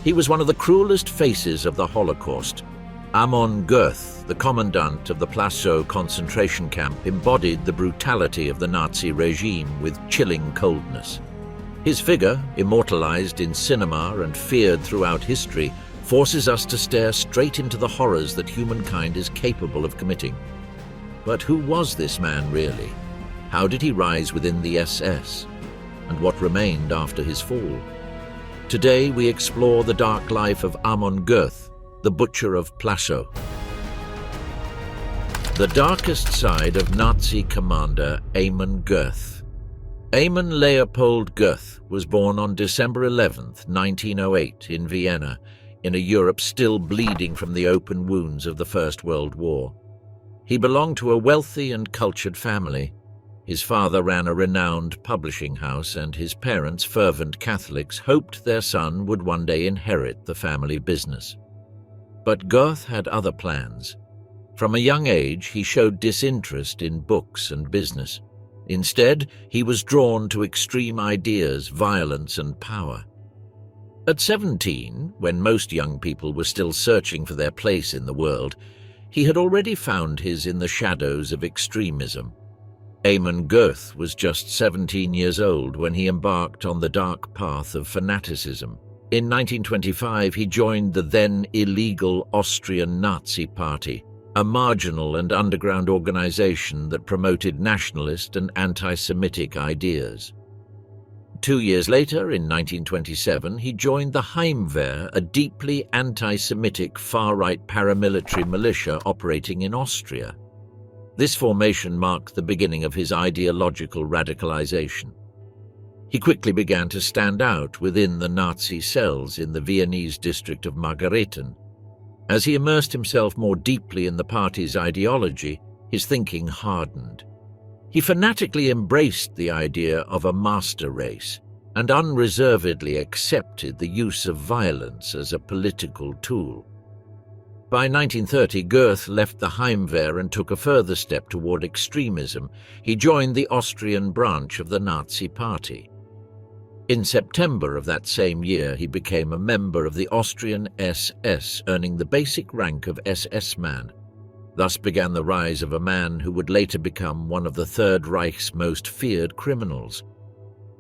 He was one of the cruelest faces of the Holocaust. Amon Göth, the commandant of the Plaszow concentration camp, embodied the brutality of the Nazi regime with chilling coldness. His figure, immortalized in cinema and feared throughout history, forces us to stare straight into the horrors that humankind is capable of committing. But who was this man really? How did he rise within the SS? And what remained after his fall? Today we explore the dark life of Amon Göth, the butcher of Plaszow. The darkest side of Nazi commander Amon Göth. Amon Leopold Göth was born on December 11, 1908 in Vienna, in a Europe still bleeding from the open wounds of the First World War. He belonged to a wealthy and cultured family. His father ran a renowned publishing house, and his parents, fervent Catholics, hoped their son would one day inherit the family business. But Göth had other plans. From a young age, he showed disinterest in books and business. Instead, he was drawn to extreme ideas, violence, and power. At 17, when most young people were still searching for their place in the world, he had already found his in the shadows of extremism. Amon Göth was just 17 years old when he embarked on the dark path of fanaticism. In 1925, he joined the then illegal Austrian Nazi Party, a marginal and underground organization that promoted nationalist and anti-Semitic ideas. 2 years later, in 1927, he joined the Heimwehr, a deeply anti-Semitic far-right paramilitary militia operating in Austria. This formation marked the beginning of his ideological radicalization. He quickly began to stand out within the Nazi cells in the Viennese district of Margareten. As he immersed himself more deeply in the party's ideology, his thinking hardened. He fanatically embraced the idea of a master race and unreservedly accepted the use of violence as a political tool. By 1930, Göth left the Heimwehr and took a further step toward extremism. He joined the Austrian branch of the Nazi Party. In September of that same year, he became a member of the Austrian SS, earning the basic rank of SS man. Thus began the rise of a man who would later become one of the Third Reich's most feared criminals.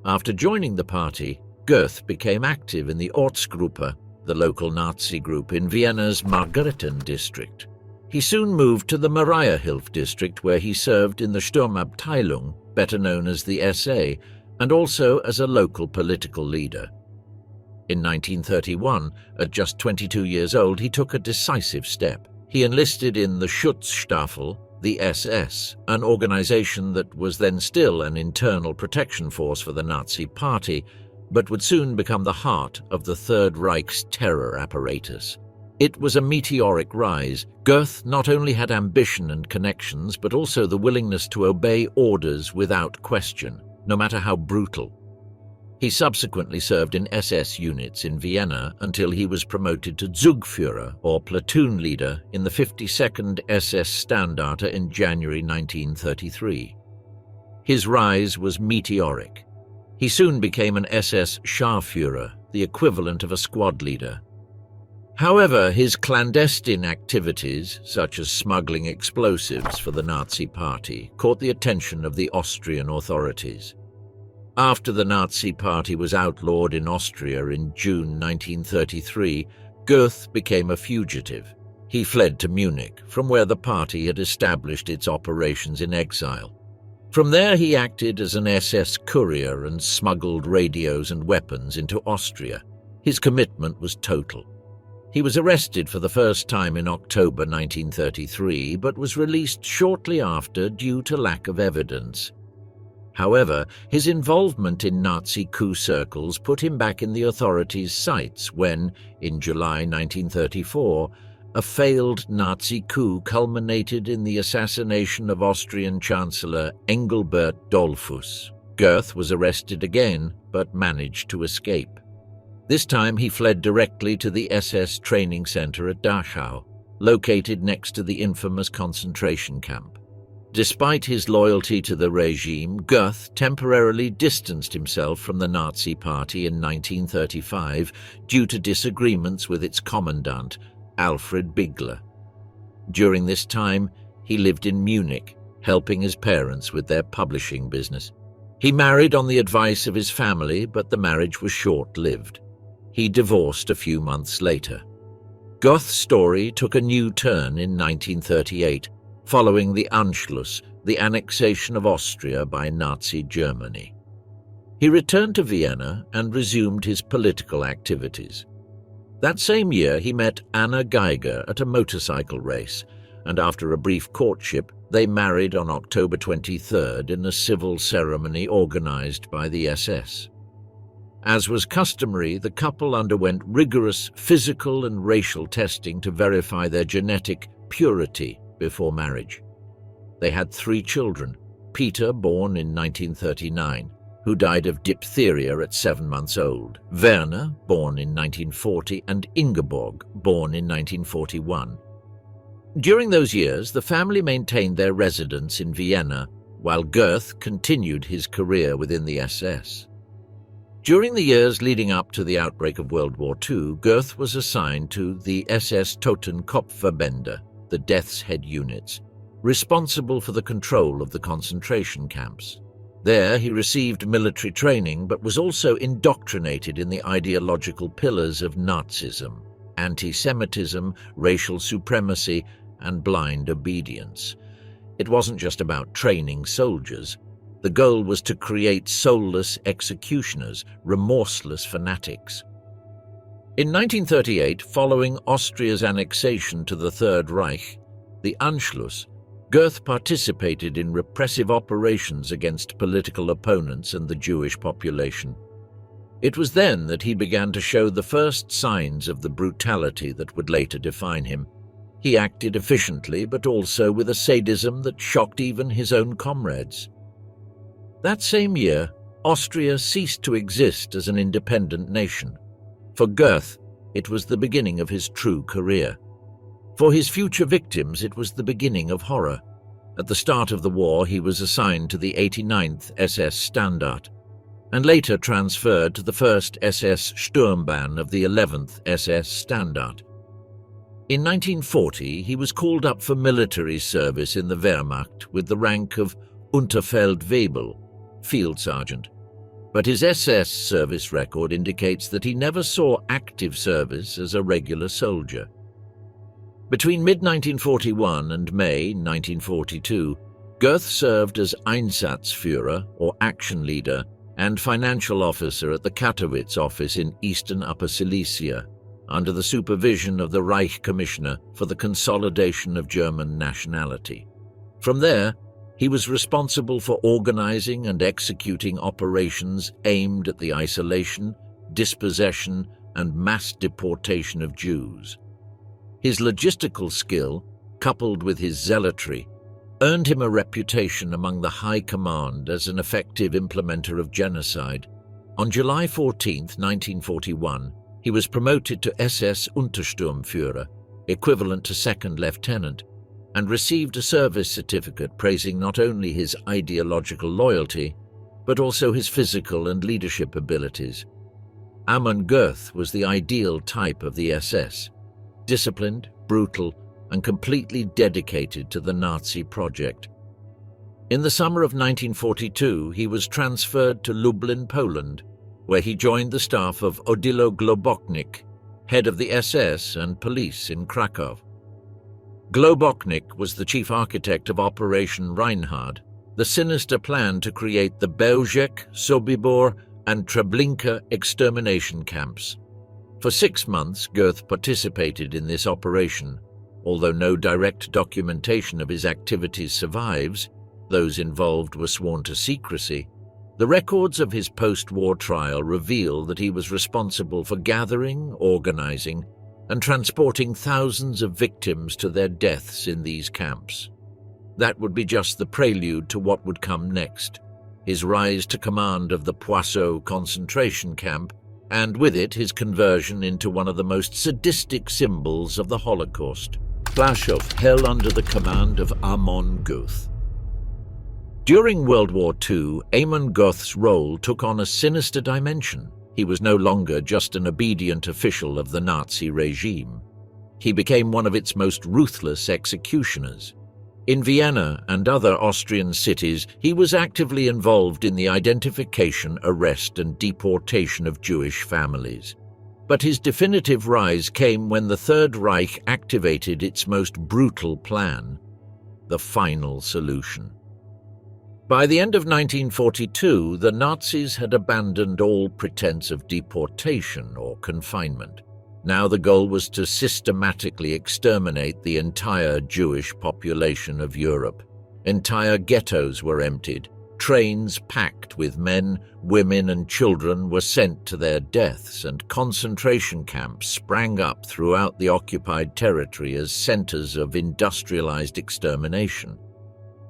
After joining the party, Göth became active in the Ortsgruppe, the local Nazi group in Vienna's Margareten district. He soon moved to the Mariahilf district, where he served in the Sturmabteilung, better known as the SA, and also as a local political leader. In 1931, at just 22 years old, he took a decisive step. He enlisted in the Schutzstaffel, the SS, an organization that was then still an internal protection force for the Nazi Party, but would soon become the heart of the Third Reich's terror apparatus. It was a meteoric rise. Göth not only had ambition and connections, but also the willingness to obey orders without question, no matter how brutal. He subsequently served in SS units in Vienna until he was promoted to Zugführer, or platoon leader, in the 52nd SS Standarte in January 1933. His rise was meteoric. He soon became an SS Scharführer, the equivalent of a squad leader. However, his clandestine activities, such as smuggling explosives for the Nazi Party, caught the attention of the Austrian authorities. After the Nazi Party was outlawed in Austria in June 1933, Göth became a fugitive. He fled to Munich, from where the party had established its operations in exile. From there he acted as an SS courier and smuggled radios and weapons into Austria. His commitment was total. He was arrested for the first time in October 1933, but was released shortly after due to lack of evidence. However, his involvement in Nazi coup circles put him back in the authorities' sights when, in July 1934, a failed Nazi coup culminated in the assassination of Austrian Chancellor Engelbert Dollfuss. Göth was arrested again, but managed to escape. This time he fled directly to the SS training center at Dachau, located next to the infamous concentration camp. Despite his loyalty to the regime, Göth temporarily distanced himself from the Nazi Party in 1935 due to disagreements with its commandant, Alfred Bigler. During this time, he lived in Munich, helping his parents with their publishing business. He married on the advice of his family, but the marriage was short-lived. He divorced a few months later. Göth's story took a new turn in 1938, following the Anschluss, the annexation of Austria by Nazi Germany. He returned to Vienna and resumed his political activities. That same year, he met Anna Geiger at a motorcycle race, and after a brief courtship, they married on October 23rd in a civil ceremony organized by the SS. As was customary, the couple underwent rigorous physical and racial testing to verify their genetic purity before marriage. They had 3 children, Peter, born in 1939, who died of diphtheria at 7 months old, Werner, born in 1940, and Ingeborg, born in 1941. During those years, the family maintained their residence in Vienna, while Göth continued his career within the SS. During the years leading up to the outbreak of World War II, Göth was assigned to the SS Totenkopfverbände, the Death's Head units, responsible for the control of the concentration camps. There he received military training, but was also indoctrinated in the ideological pillars of Nazism, anti-Semitism, racial supremacy, and blind obedience. It wasn't just about training soldiers. The goal was to create soulless executioners, remorseless fanatics. In 1938, following Austria's annexation to the Third Reich, the Anschluss, Göth participated in repressive operations against political opponents and the Jewish population. It was then that he began to show the first signs of the brutality that would later define him. He acted efficiently, but also with a sadism that shocked even his own comrades. That same year, Austria ceased to exist as an independent nation. For Göth, it was the beginning of his true career. For his future victims, it was the beginning of horror. At the start of the war, he was assigned to the 89th SS Standard, and later transferred to the 1st SS Sturmbahn of the 11th SS Standard. In 1940, he was called up for military service in the Wehrmacht with the rank of Unterfeldwebel, field sergeant. But his SS service record indicates that he never saw active service as a regular soldier. Between mid-1941 and May 1942, Göth served as Einsatzführer, or action leader, and financial officer at the Katowice office in eastern Upper Silesia, under the supervision of the Reich Commissioner for the Consolidation of German Nationality. From there, he was responsible for organizing and executing operations aimed at the isolation, dispossession, and mass deportation of Jews. His logistical skill, coupled with his zealotry, earned him a reputation among the high command as an effective implementer of genocide. On July 14, 1941, he was promoted to SS Untersturmführer, equivalent to second lieutenant, and received a service certificate praising not only his ideological loyalty, but also his physical and leadership abilities. Amon Göth was the ideal type of the SS, disciplined, brutal, and completely dedicated to the Nazi project. In the summer of 1942, he was transferred to Lublin, Poland, where he joined the staff of Odilo Globoknik, head of the SS and police in Krakow. Globoknik was the chief architect of Operation Reinhard, the sinister plan to create the Bełżec, Sobibor, and Treblinka extermination camps. For 6 months, Göth participated in this operation. Although no direct documentation of his activities survives, those involved were sworn to secrecy. The records of his post-war trial reveal that he was responsible for gathering, organizing, and transporting thousands of victims to their deaths in these camps. That would be just the prelude to what would come next, his rise to command of the Plaszow concentration camp, and with it his conversion into one of the most sadistic symbols of the Holocaust. Plaszow fell under the command of Amon Göth. During World War II, Amon Göth's role took on a sinister dimension. He was no longer just an obedient official of the Nazi regime. He became one of its most ruthless executioners. In Vienna and other Austrian cities, he was actively involved in the identification, arrest, and deportation of Jewish families. But his definitive rise came when the Third Reich activated its most brutal plan, the final solution. By the end of 1942, the Nazis had abandoned all pretense of deportation or confinement. Now the goal was to systematically exterminate the entire Jewish population of Europe. Entire ghettos were emptied. Trains packed with men, women, and children were sent to their deaths, and concentration camps sprang up throughout the occupied territory as centers of industrialized extermination.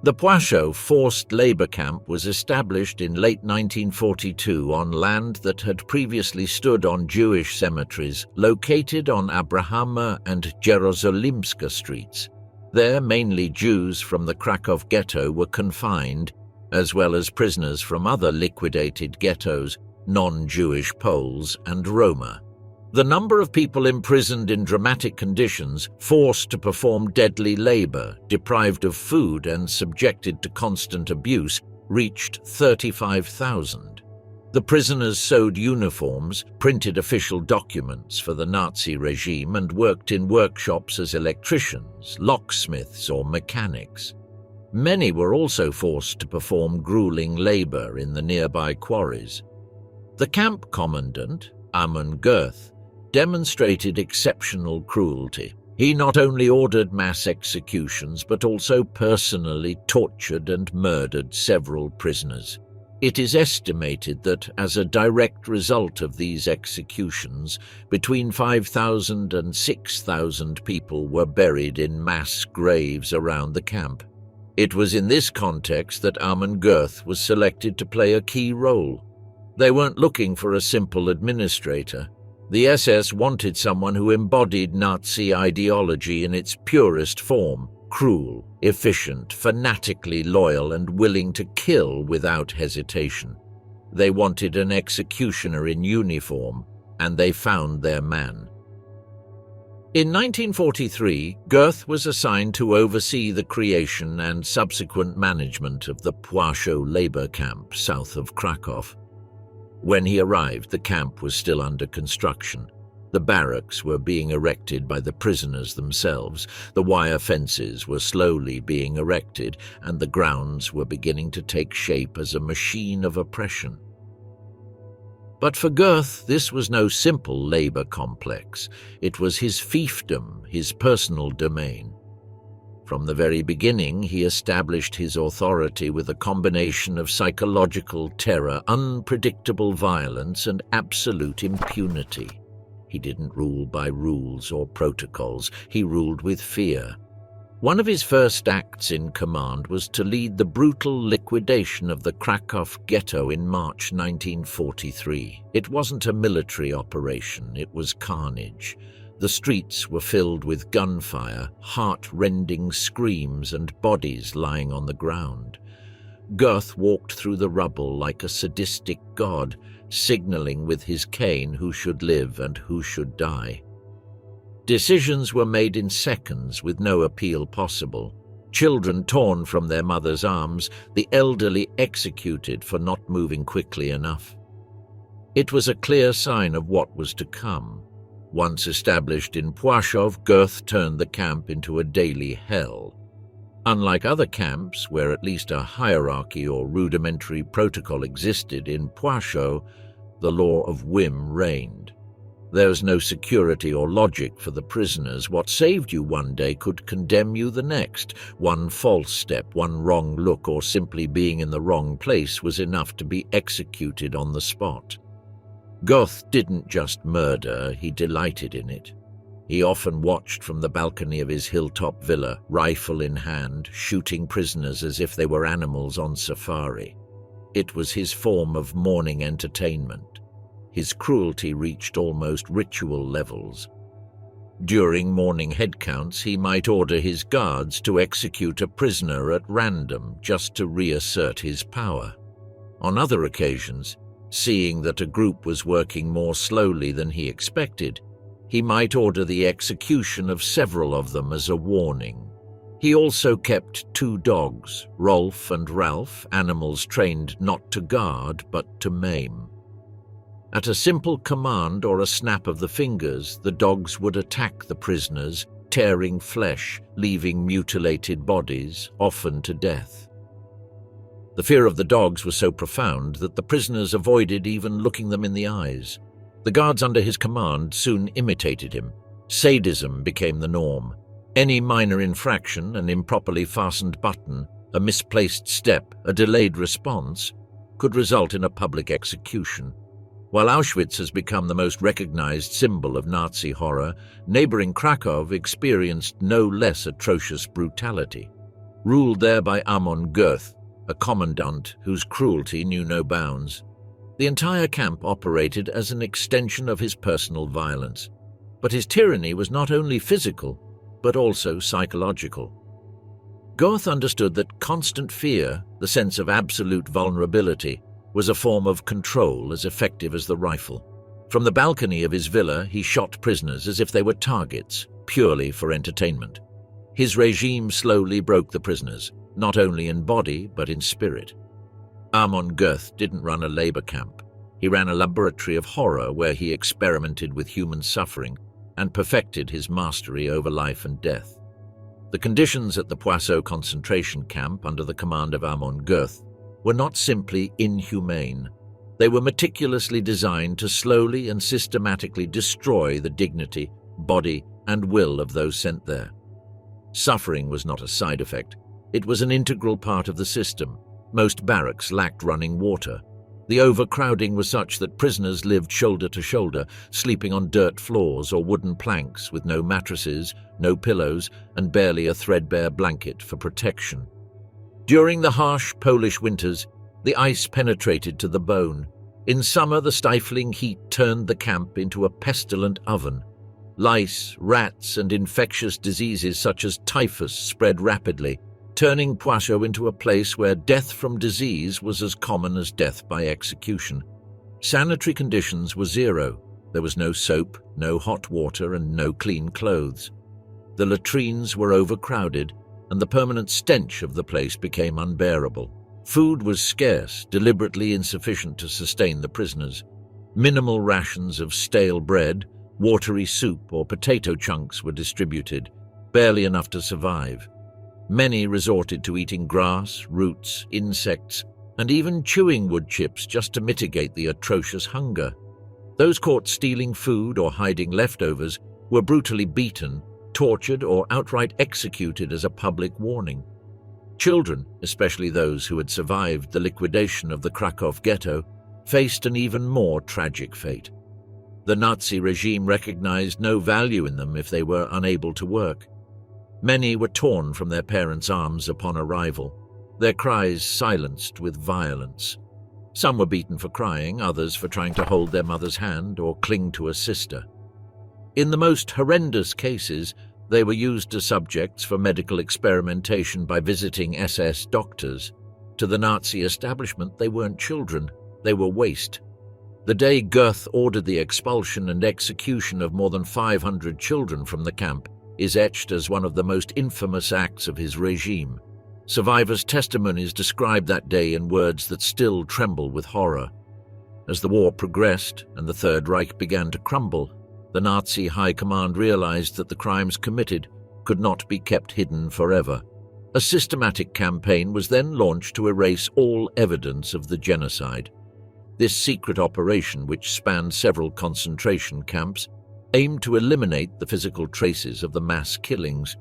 The Plaszow forced labor camp was established in late 1942 on land that had previously stood on Jewish cemeteries located on Abrahama and Jerozolimska streets. There, mainly Jews from the Kraków ghetto were confined, as well as prisoners from other liquidated ghettos, non-Jewish Poles, and Roma. The number of people imprisoned in dramatic conditions, forced to perform deadly labor, deprived of food, and subjected to constant abuse, reached 35,000. The prisoners sewed uniforms, printed official documents for the Nazi regime, and worked in workshops as electricians, locksmiths, or mechanics. Many were also forced to perform grueling labor in the nearby quarries. The camp commandant, Amon Göth, demonstrated exceptional cruelty. He not only ordered mass executions, but also personally tortured and murdered several prisoners. It is estimated that, as a direct result of these executions, between 5,000 and 6,000 people were buried in mass graves around the camp. It was in this context that Amon Göth was selected to play a key role. They weren't looking for a simple administrator. The SS wanted someone who embodied Nazi ideology in its purest form: cruel, efficient, fanatically loyal, and willing to kill without hesitation. They wanted an executioner in uniform, and they found their man. In 1943, Göth was assigned to oversee the creation and subsequent management of the Plaszow labor camp south of Kraków. When he arrived, the camp was still under construction. The barracks were being erected by the prisoners themselves, the wire fences were slowly being erected, and the grounds were beginning to take shape as a machine of oppression. But for Göth, this was no simple labor complex. It was his fiefdom, his personal domain. From the very beginning, he established his authority with a combination of psychological terror, unpredictable violence, and absolute impunity. He didn't rule by rules or protocols. He ruled with fear. One of his first acts in command was to lead the brutal liquidation of the Kraków ghetto in March 1943. It wasn't a military operation, it was carnage. The streets were filled with gunfire, heart-rending screams, and bodies lying on the ground. Göth walked through the rubble like a sadistic god, signaling with his cane who should live and who should die. Decisions were made in seconds with no appeal possible. Children torn from their mothers' arms, the elderly executed for not moving quickly enough. It was a clear sign of what was to come. Once established in Plaszow, Göth turned the camp into a daily hell. Unlike other camps, where at least a hierarchy or rudimentary protocol existed, in Plaszow, the law of whim reigned. There was no security or logic for the prisoners. What saved you one day could condemn you the next. One false step, one wrong look, or simply being in the wrong place was enough to be executed on the spot. Göth didn't just murder, he delighted in it. He often watched from the balcony of his hilltop villa, rifle in hand, shooting prisoners as if they were animals on safari. It was his form of morning entertainment. His cruelty reached almost ritual levels. During morning headcounts, he might order his guards to execute a prisoner at random just to reassert his power. On other occasions, seeing that a group was working more slowly than he expected, he might order the execution of several of them as a warning. He also kept 2 dogs, Rolf and Ralph, animals trained not to guard but to maim. At a simple command or a snap of the fingers, the dogs would attack the prisoners, tearing flesh, leaving mutilated bodies, often to death. The fear of the dogs was so profound that the prisoners avoided even looking them in the eyes. The guards under his command soon imitated him. Sadism became the norm. Any minor infraction, an improperly fastened button, a misplaced step, a delayed response, could result in a public execution. While Auschwitz has become the most recognized symbol of Nazi horror, neighboring Kraków experienced no less atrocious brutality. Ruled there by Amon Göth, a commandant whose cruelty knew no bounds, the entire camp operated as an extension of his personal violence. But his tyranny was not only physical, but also psychological. Göth understood that constant fear, the sense of absolute vulnerability, was a form of control as effective as the rifle. From the balcony of his villa, he shot prisoners as if they were targets, purely for entertainment. His regime slowly broke the prisoners, not only in body but in spirit. Amon Göth didn't run a labor camp. He ran a laboratory of horror where he experimented with human suffering and perfected his mastery over life and death. The conditions at the Plaszow concentration camp under the command of Amon Göth were not simply inhumane. They were meticulously designed to slowly and systematically destroy the dignity, body, and will of those sent there. Suffering was not a side effect. It was an integral part of the system. Most barracks lacked running water. The overcrowding was such that prisoners lived shoulder to shoulder, sleeping on dirt floors or wooden planks with no mattresses, no pillows, and barely a threadbare blanket for protection. During the harsh Polish winters, the ice penetrated to the bone. In summer, the stifling heat turned the camp into a pestilent oven. Lice, rats, and infectious diseases such as typhus spread rapidly, turning Plaszow into a place where death from disease was as common as death by execution. Sanitary conditions were zero. There was no soap, no hot water, and no clean clothes. The latrines were overcrowded, and the permanent stench of the place became unbearable. Food was scarce, deliberately insufficient to sustain the prisoners. Minimal rations of stale bread, watery soup, or potato chunks were distributed, barely enough to survive. Many resorted to eating grass, roots, insects, and even chewing wood chips just to mitigate the atrocious hunger. Those caught stealing food or hiding leftovers were brutally beaten, tortured, or outright executed as a public warning. Children, especially those who had survived the liquidation of the Kraków ghetto, faced an even more tragic fate. The Nazi regime recognized no value in them if they were unable to work. Many were torn from their parents' arms upon arrival, their cries silenced with violence. Some were beaten for crying, others for trying to hold their mother's hand or cling to a sister. In the most horrendous cases, they were used as subjects for medical experimentation by visiting SS doctors. To the Nazi establishment, they weren't children, they were waste. The day Göth ordered the expulsion and execution of more than 500 children from the camp is etched as one of the most infamous acts of his regime. Survivors' testimonies describe that day in words that still tremble with horror. As the war progressed and the Third Reich began to crumble, the Nazi High Command realized that the crimes committed could not be kept hidden forever. A systematic campaign was then launched to erase all evidence of the genocide. This secret operation, which spanned several concentration camps, aimed to eliminate the physical traces of the mass killings.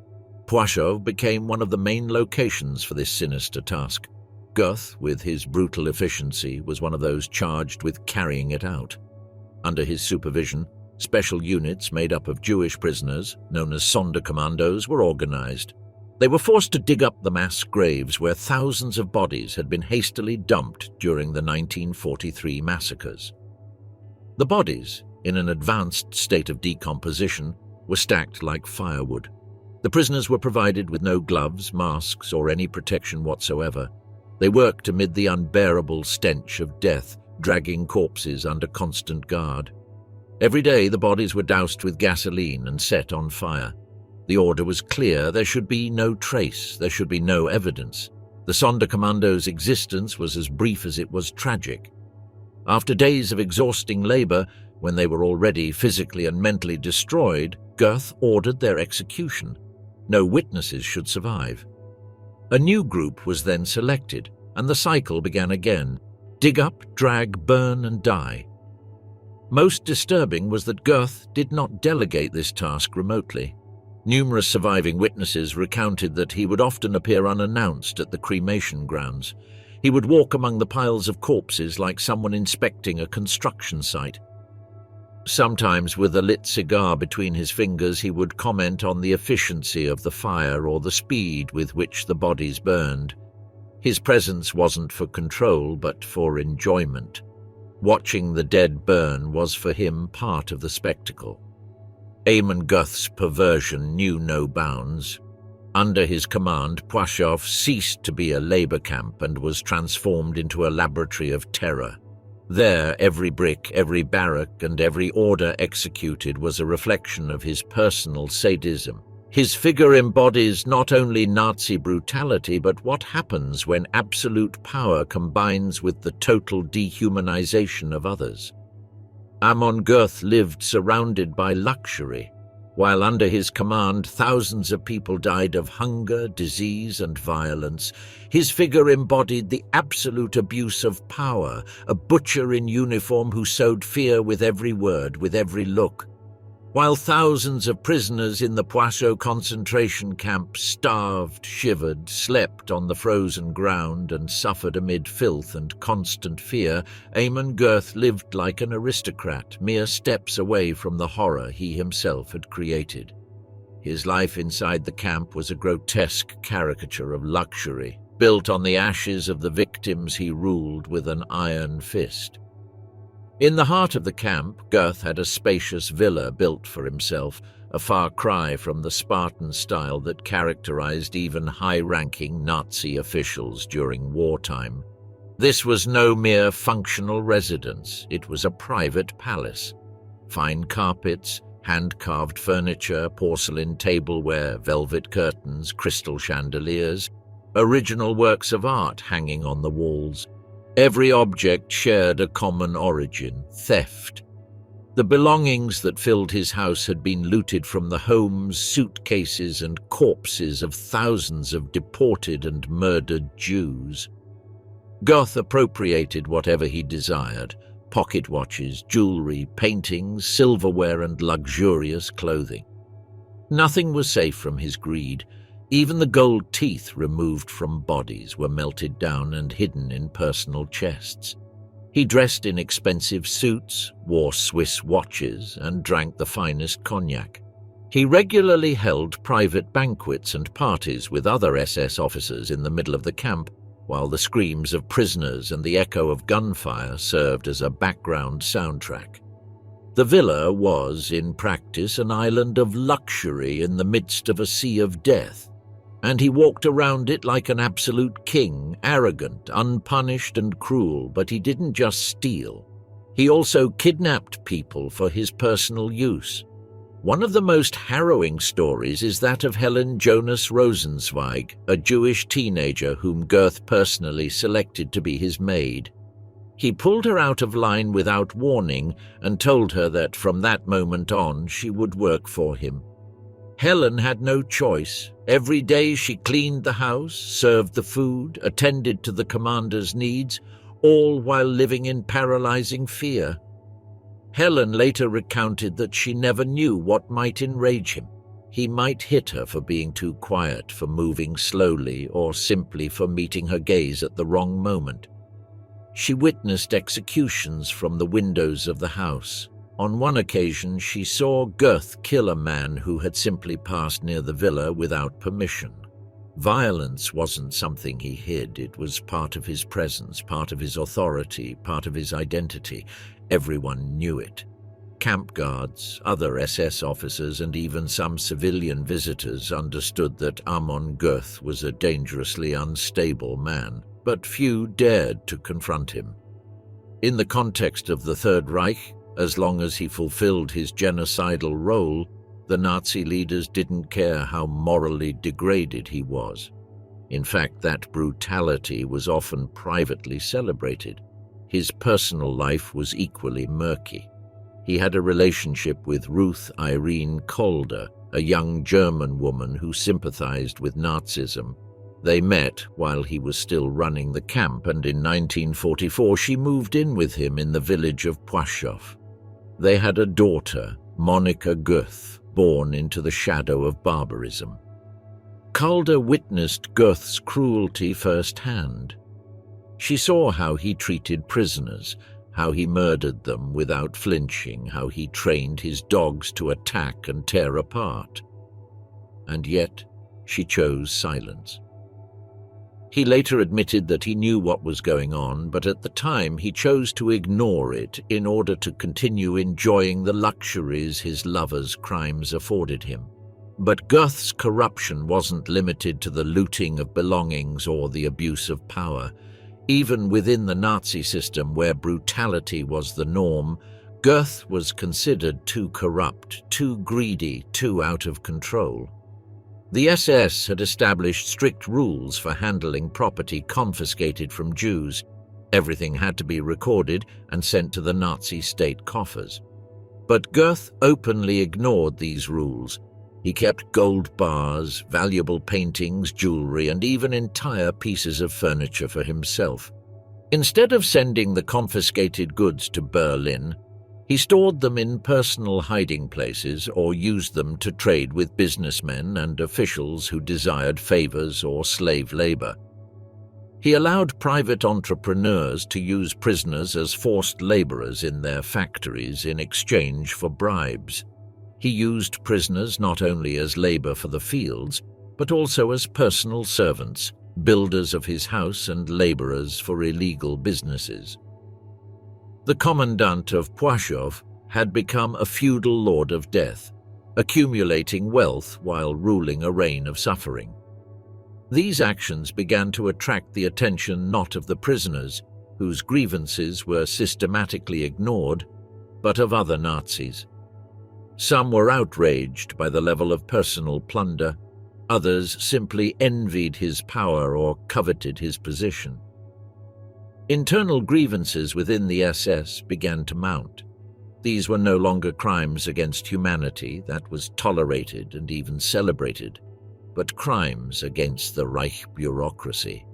Plaszow became one of the main locations for this sinister task. Göth, with his brutal efficiency, was one of those charged with carrying it out. Under his supervision, special units made up of Jewish prisoners, known as Sonderkommandos, were organized. They were forced to dig up the mass graves where thousands of bodies had been hastily dumped during the 1943 massacres. The bodies, in an advanced state of decomposition, were stacked like firewood. The prisoners were provided with no gloves, masks, or any protection whatsoever. They worked amid the unbearable stench of death, dragging corpses under constant guard. Every day the bodies were doused with gasoline and set on fire. The order was clear: there should be no trace, there should be no evidence. The Sonderkommando's existence was as brief as it was tragic. After days of exhausting labor, when they were already physically and mentally destroyed, Göth ordered their execution. No witnesses should survive. A new group was then selected, and the cycle began again: dig up, drag, burn, and die. Most disturbing was that Göth did not delegate this task remotely. Numerous surviving witnesses recounted that he would often appear unannounced at the cremation grounds. He would walk among the piles of corpses like someone inspecting a construction site. Sometimes, with a lit cigar between his fingers, he would comment on the efficiency of the fire or the speed with which the bodies burned. His presence wasn't for control, but for enjoyment. Watching the dead burn was for him part of the spectacle. Amon Göth's perversion knew no bounds. Under his command, Plaszow ceased to be a labor camp and was transformed into a laboratory of terror. There, every brick, every barrack, and every order executed was a reflection of his personal sadism. His figure embodies not only Nazi brutality, but what happens when absolute power combines with the total dehumanization of others. Amon Göth lived surrounded by luxury. While under his command thousands of people died of hunger, disease, and violence, his figure embodied the absolute abuse of power, a butcher in uniform who sowed fear with every word, with every look. While thousands of prisoners in the Plaszow concentration camp starved, shivered, slept on the frozen ground, and suffered amid filth and constant fear, Amon Göth lived like an aristocrat, mere steps away from the horror he himself had created. His life inside the camp was a grotesque caricature of luxury, built on the ashes of the victims he ruled with an iron fist. In the heart of the camp, Göth had a spacious villa built for himself, a far cry from the Spartan style that characterized even high-ranking Nazi officials during wartime. This was no mere functional residence, it was a private palace. Fine carpets, hand-carved furniture, porcelain tableware, velvet curtains, crystal chandeliers, original works of art hanging on the walls. Every object shared a common origin: theft. The belongings that filled his house had been looted from the homes, suitcases, and corpses of thousands of deported and murdered Jews. Göth appropriated whatever he desired: pocket watches, jewelry, paintings, silverware, and luxurious clothing. Nothing was safe from his greed. Even the gold teeth removed from bodies were melted down and hidden in personal chests. He dressed in expensive suits, wore Swiss watches, and drank the finest cognac. He regularly held private banquets and parties with other SS officers in the middle of the camp, while the screams of prisoners and the echo of gunfire served as a background soundtrack. The villa was, in practice, an island of luxury in the midst of a sea of death, and he walked around it like an absolute king, arrogant, unpunished, and cruel. But he didn't just steal. He also kidnapped people for his personal use. One of the most harrowing stories is that of Helen Jonas Rosenzweig, a Jewish teenager whom Göth personally selected to be his maid. He pulled her out of line without warning and told her that from that moment on she would work for him. Helen had no choice. Every day she cleaned the house, served the food, attended to the commander's needs, all while living in paralyzing fear. Helen later recounted that she never knew what might enrage him. He might hit her for being too quiet, for moving slowly, or simply for meeting her gaze at the wrong moment. She witnessed executions from the windows of the house. On one occasion, she saw Göth kill a man who had simply passed near the villa without permission. Violence wasn't something he hid. It was part of his presence, part of his authority, part of his identity. Everyone knew it. Camp guards, other SS officers, and even some civilian visitors understood that Amon Göth was a dangerously unstable man, but few dared to confront him. In the context of the Third Reich, as long as he fulfilled his genocidal role, the Nazi leaders didn't care how morally degraded he was. In fact, that brutality was often privately celebrated. His personal life was equally murky. He had a relationship with Ruth Irene Kolder, a young German woman who sympathized with Nazism. They met while he was still running the camp, and in 1944 she moved in with him in the village of Plaszow. They had a daughter, Monika Göth, born into the shadow of barbarism. Kolder witnessed Göth's cruelty firsthand. She saw how he treated prisoners, how he murdered them without flinching, how he trained his dogs to attack and tear apart. And yet, she chose silence. He later admitted that he knew what was going on, but at the time he chose to ignore it in order to continue enjoying the luxuries his lover's crimes afforded him. But Göth's corruption wasn't limited to the looting of belongings or the abuse of power. Even within the Nazi system, where brutality was the norm, Göth was considered too corrupt, too greedy, too out of control. The SS had established strict rules for handling property confiscated from Jews. Everything had to be recorded and sent to the Nazi state coffers. But Göth openly ignored these rules. He kept gold bars, valuable paintings, jewelry, and even entire pieces of furniture for himself. Instead of sending the confiscated goods to Berlin, he stored them in personal hiding places or used them to trade with businessmen and officials who desired favors or slave labor. He allowed private entrepreneurs to use prisoners as forced laborers in their factories in exchange for bribes. He used prisoners not only as labor for the fields, but also as personal servants, builders of his house and laborers for illegal businesses. The commandant of Plaszow had become a feudal lord of death, accumulating wealth while ruling a reign of suffering. These actions began to attract the attention not of the prisoners, whose grievances were systematically ignored, but of other Nazis. Some were outraged by the level of personal plunder, others simply envied his power or coveted his position. Internal grievances within the SS began to mount. These were no longer crimes against humanity that was tolerated and even celebrated, but crimes against the Reich bureaucracy.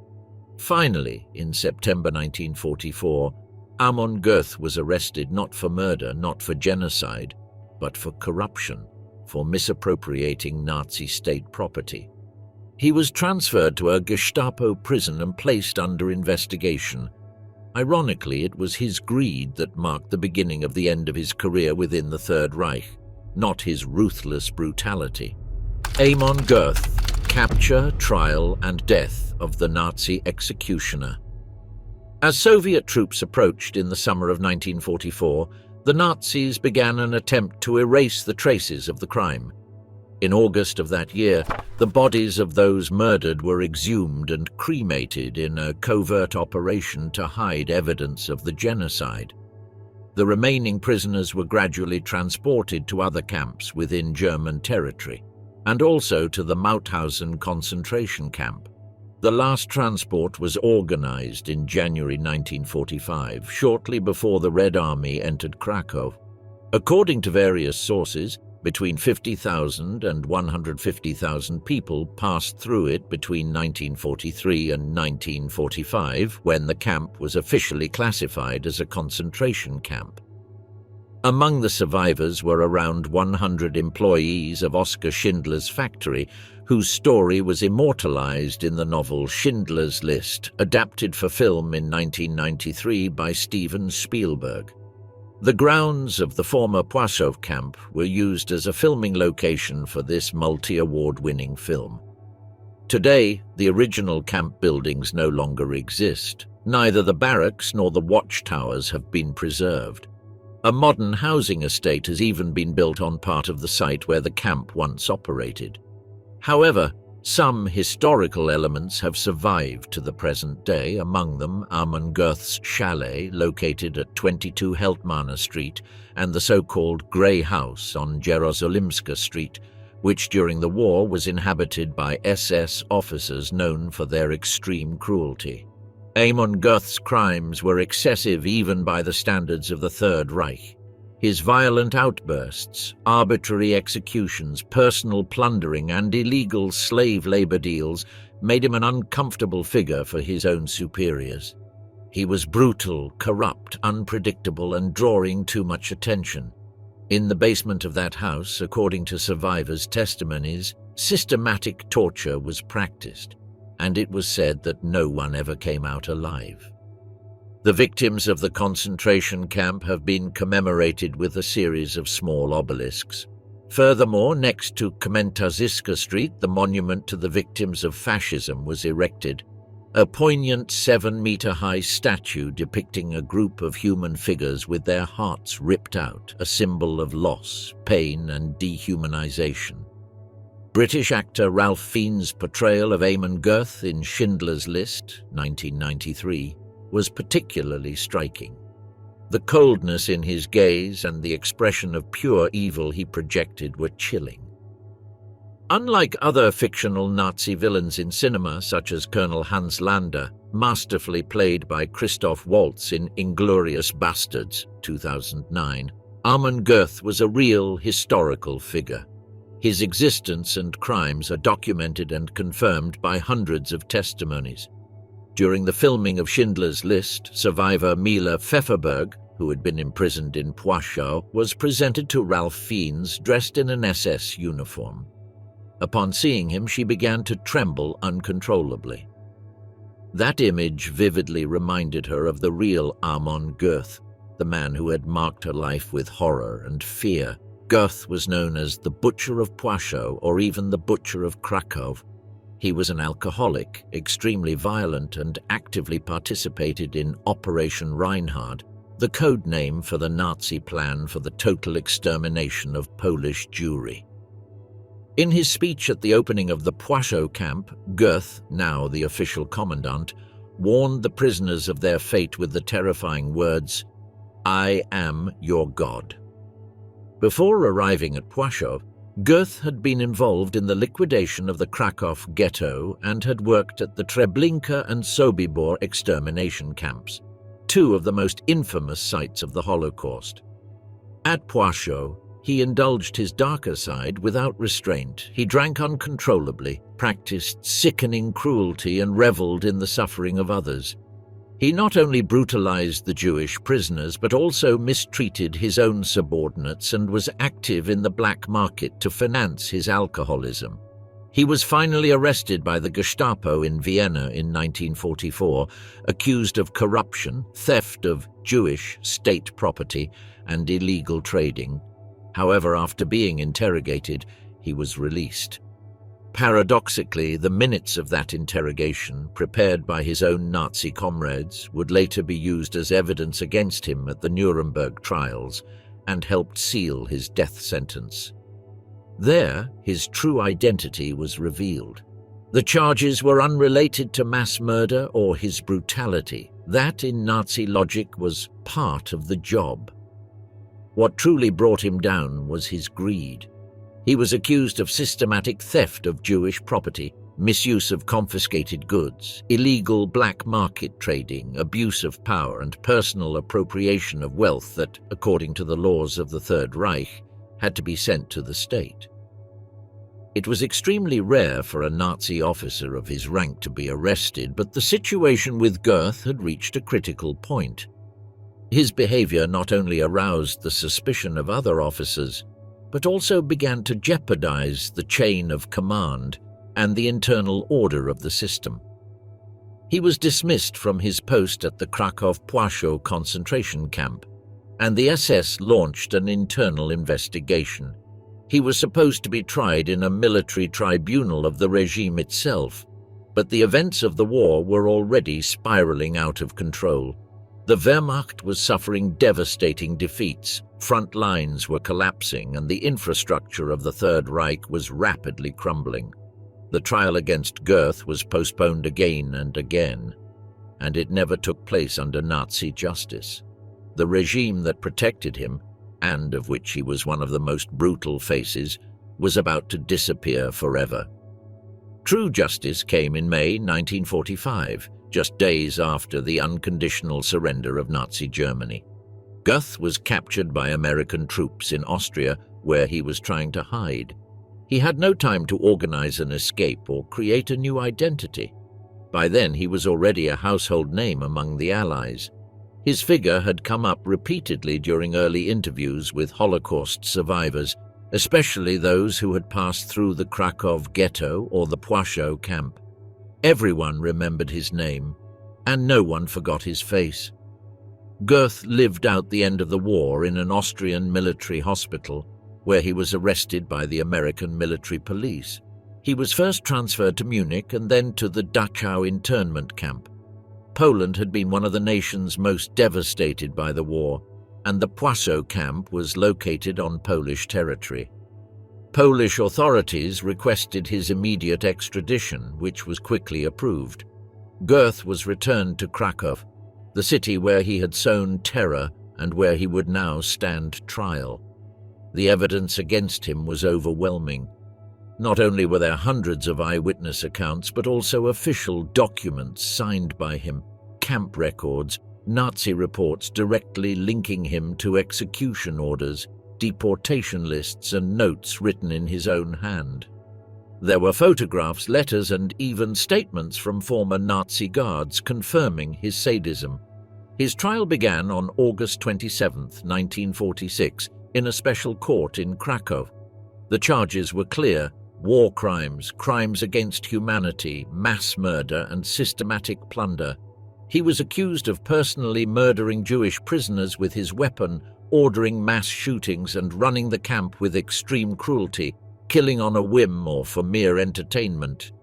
Finally, in September 1944, Amon Göth was arrested not for murder, not for genocide, but for corruption, for misappropriating Nazi state property. He was transferred to a Gestapo prison and placed under investigation. Ironically, it was his greed that marked the beginning of the end of his career within the Third Reich, not his ruthless brutality. Amon Göth, capture, trial, and death of the Nazi executioner. As Soviet troops approached in the summer of 1944, the Nazis began an attempt to erase the traces of the crime. In August of that year, the bodies of those murdered were exhumed and cremated in a covert operation to hide evidence of the genocide. The remaining prisoners were gradually transported to other camps within German territory, and also to the Mauthausen concentration camp. The last transport was organized in January 1945, shortly before the Red Army entered Kraków. According to various sources, between 50,000 and 150,000 people passed through it between 1943 and 1945, when the camp was officially classified as a concentration camp. Among the survivors were around 100 employees of Oskar Schindler's factory, whose story was immortalized in the novel Schindler's List, adapted for film in 1993 by Steven Spielberg. The grounds of the former Plaszow camp were used as a filming location for this multi-award-winning film. Today, the original camp buildings no longer exist. Neither the barracks nor the watchtowers have been preserved. A modern housing estate has even been built on part of the site where the camp once operated. However, some historical elements have survived to the present day, among them Amon Göth's chalet located at 22 Heltmana Street and the so-called Grey House on Jerozolimska Street, which during the war was inhabited by SS officers known for their extreme cruelty. Amon Göth's crimes were excessive even by the standards of the Third Reich. His violent outbursts, arbitrary executions, personal plundering, and illegal slave labor deals made him an uncomfortable figure for his own superiors. He was brutal, corrupt, unpredictable, and drawing too much attention. In the basement of that house, according to survivors' testimonies, systematic torture was practiced, and it was said that no one ever came out alive. The victims of the concentration camp have been commemorated with a series of small obelisks. Furthermore, next to Kmentazyska Street, the monument to the victims of fascism was erected, a poignant 7-meter-high statue depicting a group of human figures with their hearts ripped out, a symbol of loss, pain, and dehumanization. British actor Ralph Fiennes' portrayal of Amon Göth in Schindler's List, 1993, was particularly striking. The coldness in his gaze and the expression of pure evil he projected were chilling. Unlike other fictional Nazi villains in cinema, such as Colonel Hans Landa, masterfully played by Christoph Waltz in *Inglourious Bastards*, 2009, Amon Göth was a real historical figure. His existence and crimes are documented and confirmed by hundreds of testimonies. During the filming of Schindler's List, survivor Mila Pfefferberg, who had been imprisoned in Plaszow, was presented to Ralph Fiennes dressed in an SS uniform. Upon seeing him, she began to tremble uncontrollably. That image vividly reminded her of the real Amon Göth, the man who had marked her life with horror and fear. Göth was known as the Butcher of Plaszow or even the Butcher of Krakow. He was an alcoholic, extremely violent, and actively participated in Operation Reinhard, the code name for the Nazi plan for the total extermination of Polish Jewry. In his speech at the opening of the Plaszow camp, Göth, now the official commandant, warned the prisoners of their fate with the terrifying words, "I am your God." Before arriving at Plaszow, Göth had been involved in the liquidation of the Krakow ghetto and had worked at the Treblinka and Sobibor extermination camps, two of the most infamous sites of the Holocaust. At Plaszow, he indulged his darker side without restraint. He drank uncontrollably, practiced sickening cruelty, and reveled in the suffering of others. He not only brutalized the Jewish prisoners, but also mistreated his own subordinates and was active in the black market to finance his alcoholism. He was finally arrested by the Gestapo in Vienna in 1944, accused of corruption, theft of Jewish state property, and illegal trading. However, after being interrogated, he was released. Paradoxically, the minutes of that interrogation, prepared by his own Nazi comrades, would later be used as evidence against him at the Nuremberg trials and helped seal his death sentence. There, his true identity was revealed. The charges were unrelated to mass murder or his brutality. That, in Nazi logic, was part of the job. What truly brought him down was his greed. He was accused of systematic theft of Jewish property, misuse of confiscated goods, illegal black market trading, abuse of power, and personal appropriation of wealth that, according to the laws of the Third Reich, had to be sent to the state. It was extremely rare for a Nazi officer of his rank to be arrested, but the situation with Göth had reached a critical point. His behavior not only aroused the suspicion of other officers, but also began to jeopardize the chain of command and the internal order of the system. He was dismissed from his post at the Kraków-Plaszow concentration camp, and the SS launched an internal investigation. He was supposed to be tried in a military tribunal of the regime itself, but the events of the war were already spiraling out of control. The Wehrmacht was suffering devastating defeats, front lines were collapsing, and the infrastructure of the Third Reich was rapidly crumbling. The trial against Göth was postponed again and again, and it never took place under Nazi justice. The regime that protected him, and of which he was one of the most brutal faces, was about to disappear forever. True justice came in May 1945, just days after the unconditional surrender of Nazi Germany. Göth was captured by American troops in Austria, where he was trying to hide. He had no time to organize an escape or create a new identity. By then, he was already a household name among the Allies. His figure had come up repeatedly during early interviews with Holocaust survivors, especially those who had passed through the Krakow ghetto or the Plaszow camp. Everyone remembered his name, and no one forgot his face. Göth lived out the end of the war in an Austrian military hospital, where he was arrested by the American military police. He was first transferred to Munich and then to the Dachau internment camp. Poland had been one of the nations most devastated by the war, and the Plaszow camp was located on Polish territory. Polish authorities requested his immediate extradition, which was quickly approved. Göth was returned to Kraków, the city where he had sown terror and where he would now stand trial. The evidence against him was overwhelming. Not only were there hundreds of eyewitness accounts, but also official documents signed by him, camp records, Nazi reports directly linking him to execution orders, deportation lists, and notes written in his own hand. There were photographs, letters, and even statements from former Nazi guards confirming his sadism. His trial began on August 27, 1946, in a special court in Kraków. The charges were clear: war crimes, crimes against humanity, mass murder, and systematic plunder. He was accused of personally murdering Jewish prisoners with his weapon, ordering mass shootings, and running the camp with extreme cruelty, killing on a whim or for mere entertainment.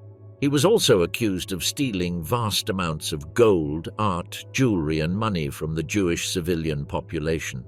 He was also accused of stealing vast amounts of gold, art, jewelry, and money from the Jewish civilian population.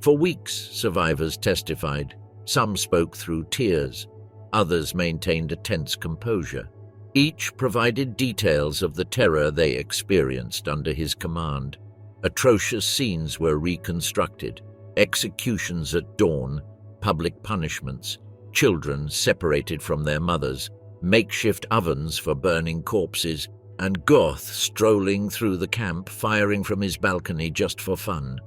For weeks, survivors testified. Some spoke through tears. Others maintained a tense composure. Each provided details of the terror they experienced under his command. Atrocious scenes were reconstructed: executions at dawn, public punishments, children separated from their mothers, makeshift ovens for burning corpses, and Göth strolling through the camp, firing from his balcony just for fun.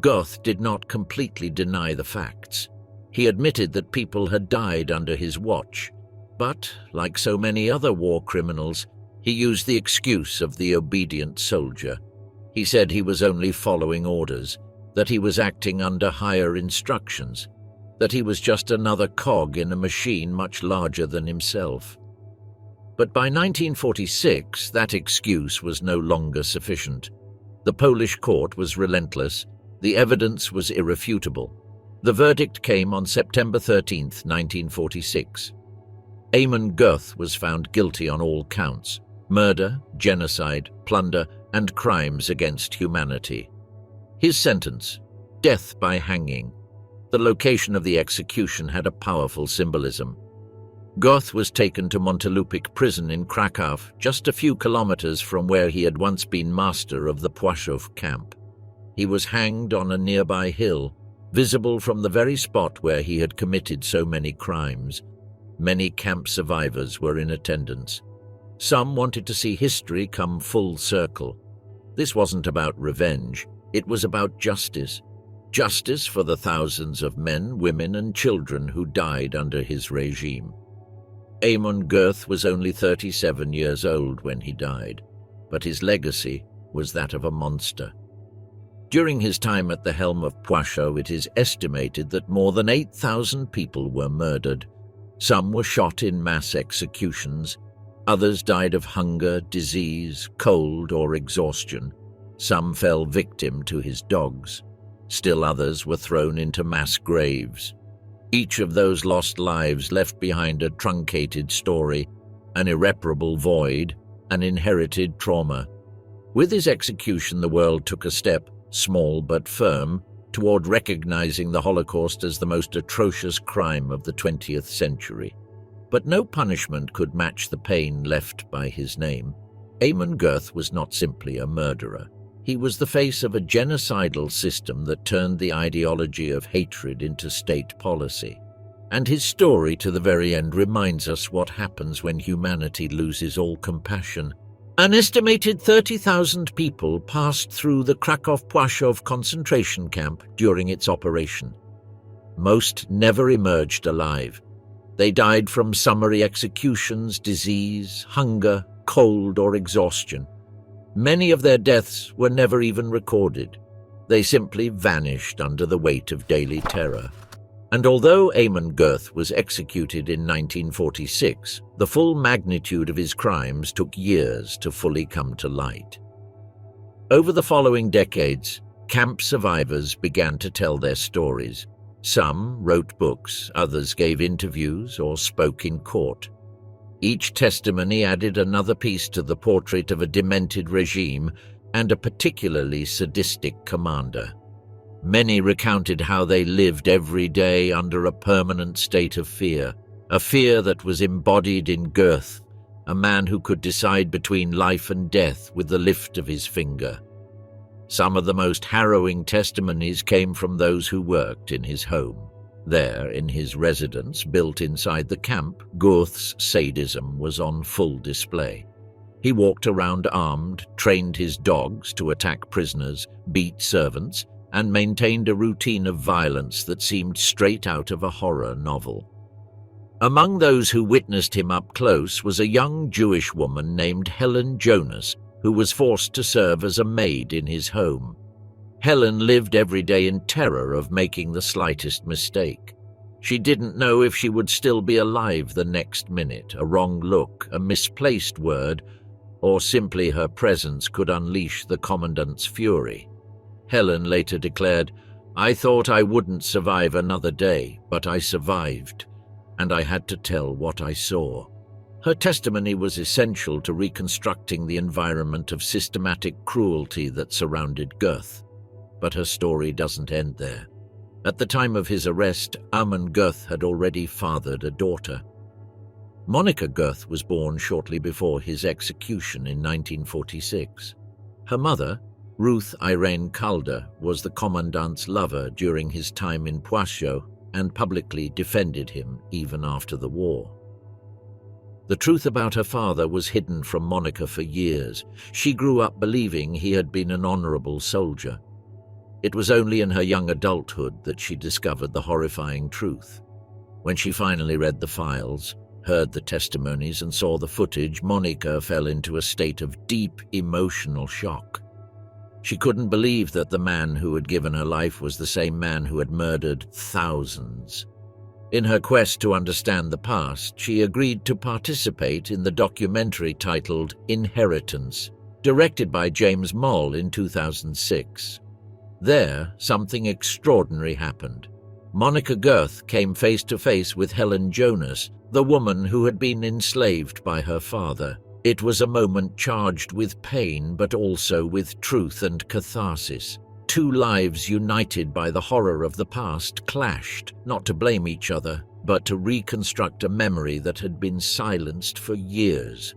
Göth did not completely deny the facts. He admitted that people had died under his watch, but, like so many other war criminals, he used the excuse of the obedient soldier. He said he was only following orders, that he was acting under higher instructions, that he was just another cog in a machine much larger than himself. But by 1946, that excuse was no longer sufficient. The Polish court was relentless. The evidence was irrefutable. The verdict came on September 13, 1946. Amon Göth was found guilty on all counts: murder, genocide, plunder, and crimes against humanity. His sentence: death by hanging. The location of the execution had a powerful symbolism. Göth was taken to Montelupich prison in Kraków, just a few kilometers from where he had once been master of the Plaszow camp. He was hanged on a nearby hill, visible from the very spot where he had committed so many crimes. Many camp survivors were in attendance. Some wanted to see history come full circle. This wasn't about revenge, it was about justice. Justice for the thousands of men, women, and children who died under his regime. Amon Göth was only 37 years old when he died, but his legacy was that of a monster. During his time at the helm of Plaszow, it is estimated that more than 8,000 people were murdered. Some were shot in mass executions. Others died of hunger, disease, cold, or exhaustion. Some fell victim to his dogs. Still others were thrown into mass graves. Each of those lost lives left behind a truncated story, an irreparable void, an inherited trauma. With his execution, the world took a step, small but firm, toward recognizing the Holocaust as the most atrocious crime of the 20th century. But no punishment could match the pain left by his name. Amon Göth was not simply a murderer. He was the face of a genocidal system that turned the ideology of hatred into state policy. And his story to the very end reminds us what happens when humanity loses all compassion. An estimated 30,000 people passed through the Kraków concentration camp during its operation. Most never emerged alive. They died from summary executions, disease, hunger, cold, or exhaustion. Many of their deaths were never even recorded. They simply vanished under the weight of daily terror. And although Amon Göth was executed in 1946, the full magnitude of his crimes took years to fully come to light. Over the following decades, camp survivors began to tell their stories. Some wrote books, others gave interviews or spoke in court. Each testimony added another piece to the portrait of a demented regime and a particularly sadistic commander. Many recounted how they lived every day under a permanent state of fear, a fear that was embodied in Göth, a man who could decide between life and death with the lift of his finger. Some of the most harrowing testimonies came from those who worked in his home. There, in his residence built inside the camp, Göth's sadism was on full display. He walked around armed, trained his dogs to attack prisoners, beat servants, and maintained a routine of violence that seemed straight out of a horror novel. Among those who witnessed him up close was a young Jewish woman named Helen Jonas, who was forced to serve as a maid in his home. Helen lived every day in terror of making the slightest mistake. She didn't know if she would still be alive the next minute. A wrong look, a misplaced word, or simply her presence could unleash the commandant's fury. Helen later declared, "I thought I wouldn't survive another day, but I survived, and I had to tell what I saw." Her testimony was essential to reconstructing the environment of systematic cruelty that surrounded Göth. But her story doesn't end there. At the time of his arrest, Amon Göth had already fathered a daughter. Monika Göth was born shortly before his execution in 1946. Her mother, Ruth Irene Calder, was the commandant's lover during his time in Plaszow and publicly defended him even after the war. The truth about her father was hidden from Monika for years. She grew up believing he had been an honorable soldier. It was only in her young adulthood that she discovered the horrifying truth. When she finally read the files, heard the testimonies, and saw the footage, Monika fell into a state of deep emotional shock. She couldn't believe that the man who had given her life was the same man who had murdered thousands. In her quest to understand the past, she agreed to participate in the documentary titled Inheritance, directed by James Moll in 2006. There, something extraordinary happened. Monika Göth came face to face with Helen Jonas, the woman who had been enslaved by her father. It was a moment charged with pain, but also with truth and catharsis. Two lives united by the horror of the past clashed, not to blame each other, but to reconstruct a memory that had been silenced for years.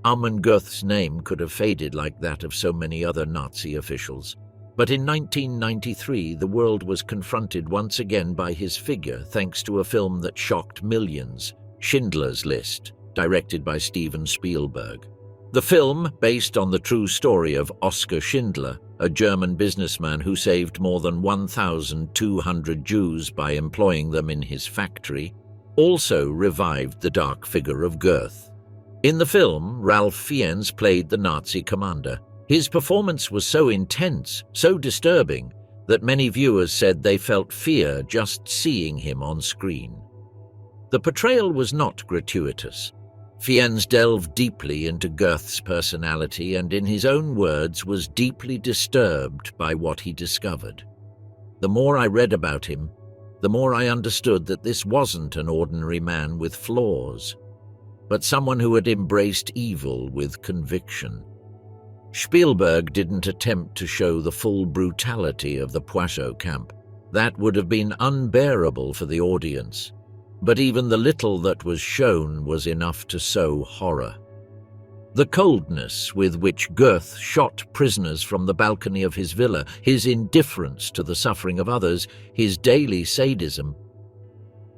Amon Göth's name could have faded like that of so many other Nazi officials. But in 1993, the world was confronted once again by his figure thanks to a film that shocked millions, Schindler's List, directed by Steven Spielberg. The film, based on the true story of Oskar Schindler, a German businessman who saved more than 1,200 Jews by employing them in his factory, also revived the dark figure of Göth. In the film, Ralph Fiennes played the Nazi commander. His performance was so intense, so disturbing, that many viewers said they felt fear just seeing him on screen. The portrayal was not gratuitous. Fiennes delved deeply into Göth's personality and, in his own words, was deeply disturbed by what he discovered. The more I read about him, the more I understood that this wasn't an ordinary man with flaws, but someone who had embraced evil with conviction. Spielberg didn't attempt to show the full brutality of the Plaszow camp. That would have been unbearable for the audience. But even the little that was shown was enough to sow horror. The coldness with which Göth shot prisoners from the balcony of his villa, his indifference to the suffering of others, his daily sadism,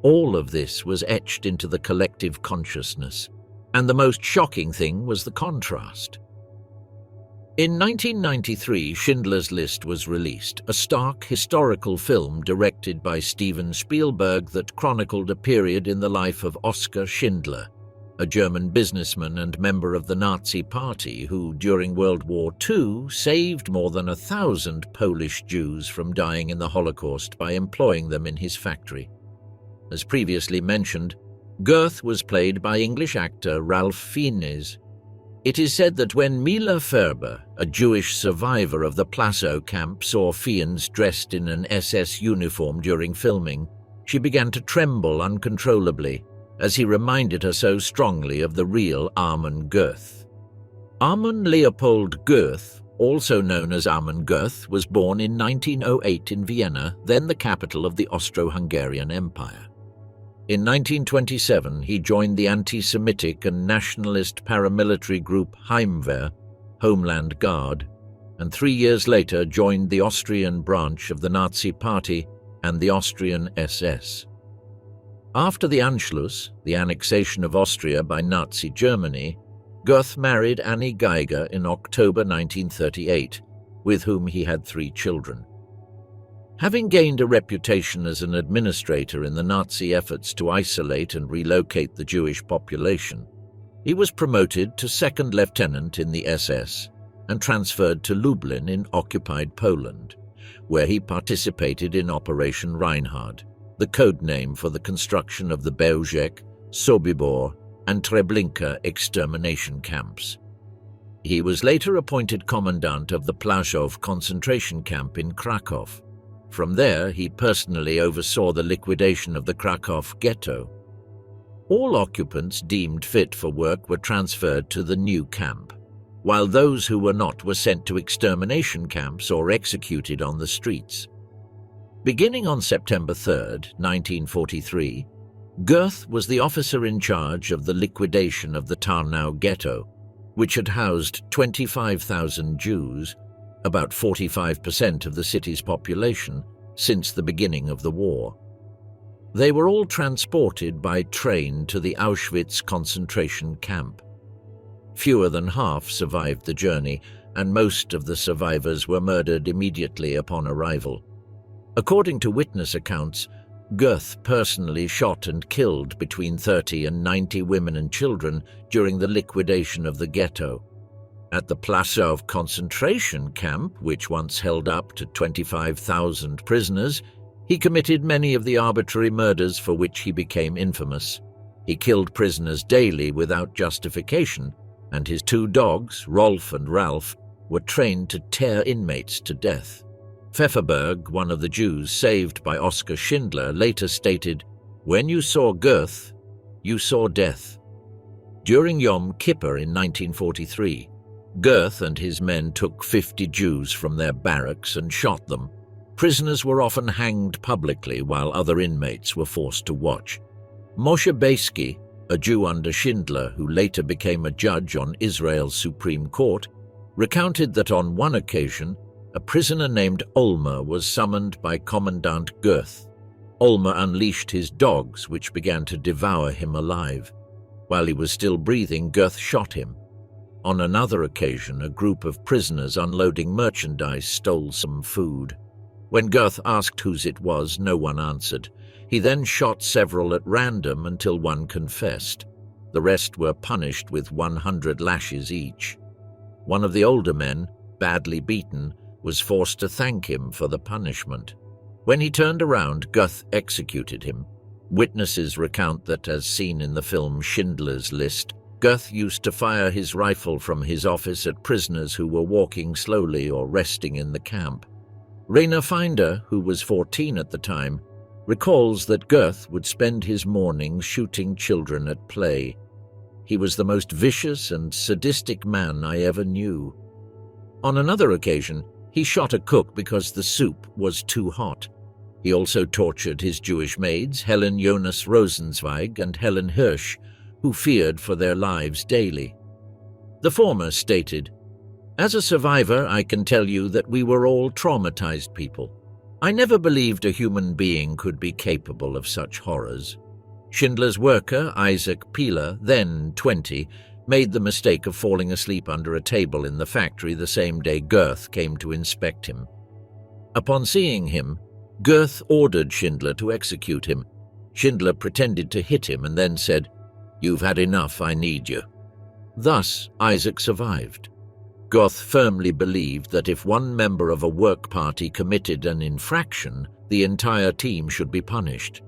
all of this was etched into the collective consciousness. And the most shocking thing was the contrast. In 1993, Schindler's List was released, a stark historical film directed by Steven Spielberg that chronicled a period in the life of Oskar Schindler, a German businessman and member of the Nazi Party who, during World War II, saved more than 1,000 Polish Jews from dying in the Holocaust by employing them in his factory. As previously mentioned, Göth was played by English actor Ralph Fiennes. It is said that when Mila Ferber, a Jewish survivor of the Plaszow camp, saw Fiennes dressed in an SS uniform during filming, she began to tremble uncontrollably, as he reminded her so strongly of the real Amon Göth. Amon Leopold Göth, also known as Amon Göth, was born in 1908 in Vienna, then the capital of the Austro-Hungarian Empire. In 1927, he joined the anti-Semitic and nationalist paramilitary group Heimwehr, Homeland Guard, and 3 years later joined the Austrian branch of the Nazi Party and the Austrian SS. After the Anschluss, the annexation of Austria by Nazi Germany, Göth married Annie Geiger in October 1938, with whom he had 3 children. Having gained a reputation as an administrator in the Nazi efforts to isolate and relocate the Jewish population, he was promoted to second lieutenant in the SS and transferred to Lublin in occupied Poland, where he participated in Operation Reinhard, the code name for the construction of the Bełżec, Sobibor, and Treblinka extermination camps. He was later appointed commandant of the Plaszow concentration camp in Kraków. From there, he personally oversaw the liquidation of the Kraków ghetto. All occupants deemed fit for work were transferred to the new camp, while those who were not were sent to extermination camps or executed on the streets. Beginning on September 3, 1943, Göth was the officer in charge of the liquidation of the Tarnow ghetto, which had housed 25,000 Jews, about 45% of the city's population, since the beginning of the war. They were all transported by train to the Auschwitz concentration camp. Fewer than half survived the journey, and most of the survivors were murdered immediately upon arrival. According to witness accounts, Göth personally shot and killed between 30 and 90 women and children during the liquidation of the ghetto. At the Plaszow concentration camp, which once held up to 25,000 prisoners, he committed many of the arbitrary murders for which he became infamous. He killed prisoners daily without justification, and his 2 dogs, Rolf and Ralph, were trained to tear inmates to death. Pfefferberg, one of the Jews saved by Oskar Schindler, later stated, "When you saw Göth, you saw death." During Yom Kippur in 1943, Göth and his men took 50 Jews from their barracks and shot them. Prisoners were often hanged publicly while other inmates were forced to watch. Moshe Beisky, a Jew under Schindler who later became a judge on Israel's Supreme Court, recounted that on one occasion, a prisoner named Ulmer was summoned by Commandant Göth. Ulmer unleashed his dogs, which began to devour him alive. While he was still breathing, Göth shot him. On another occasion, a group of prisoners unloading merchandise stole some food. When Göth asked whose it was, no one answered. He then shot several at random until one confessed. The rest were punished with 100 lashes each. One of the older men, badly beaten, was forced to thank him for the punishment. When he turned around, Göth executed him. Witnesses recount that, as seen in the film Schindler's List, Göth used to fire his rifle from his office at prisoners who were walking slowly or resting in the camp. Rainer Finder, who was 14 at the time, recalls that Göth would spend his mornings shooting children at play. He was the most vicious and sadistic man I ever knew. On another occasion, he shot a cook because the soup was too hot. He also tortured his Jewish maids, Helen Jonas Rosenzweig and Helen Hirsch, who feared for their lives daily. The former stated, "As a survivor, I can tell you that we were all traumatized people. I never believed a human being could be capable of such horrors." Schindler's worker, Isaac Peeler, then 20, made the mistake of falling asleep under a table in the factory the same day Göth came to inspect him. Upon seeing him, Göth ordered Schindler to execute him. Schindler pretended to hit him and then said, "You've had enough, I need you." Thus, Isaac survived. Göth firmly believed that if one member of a work party committed an infraction, the entire team should be punished.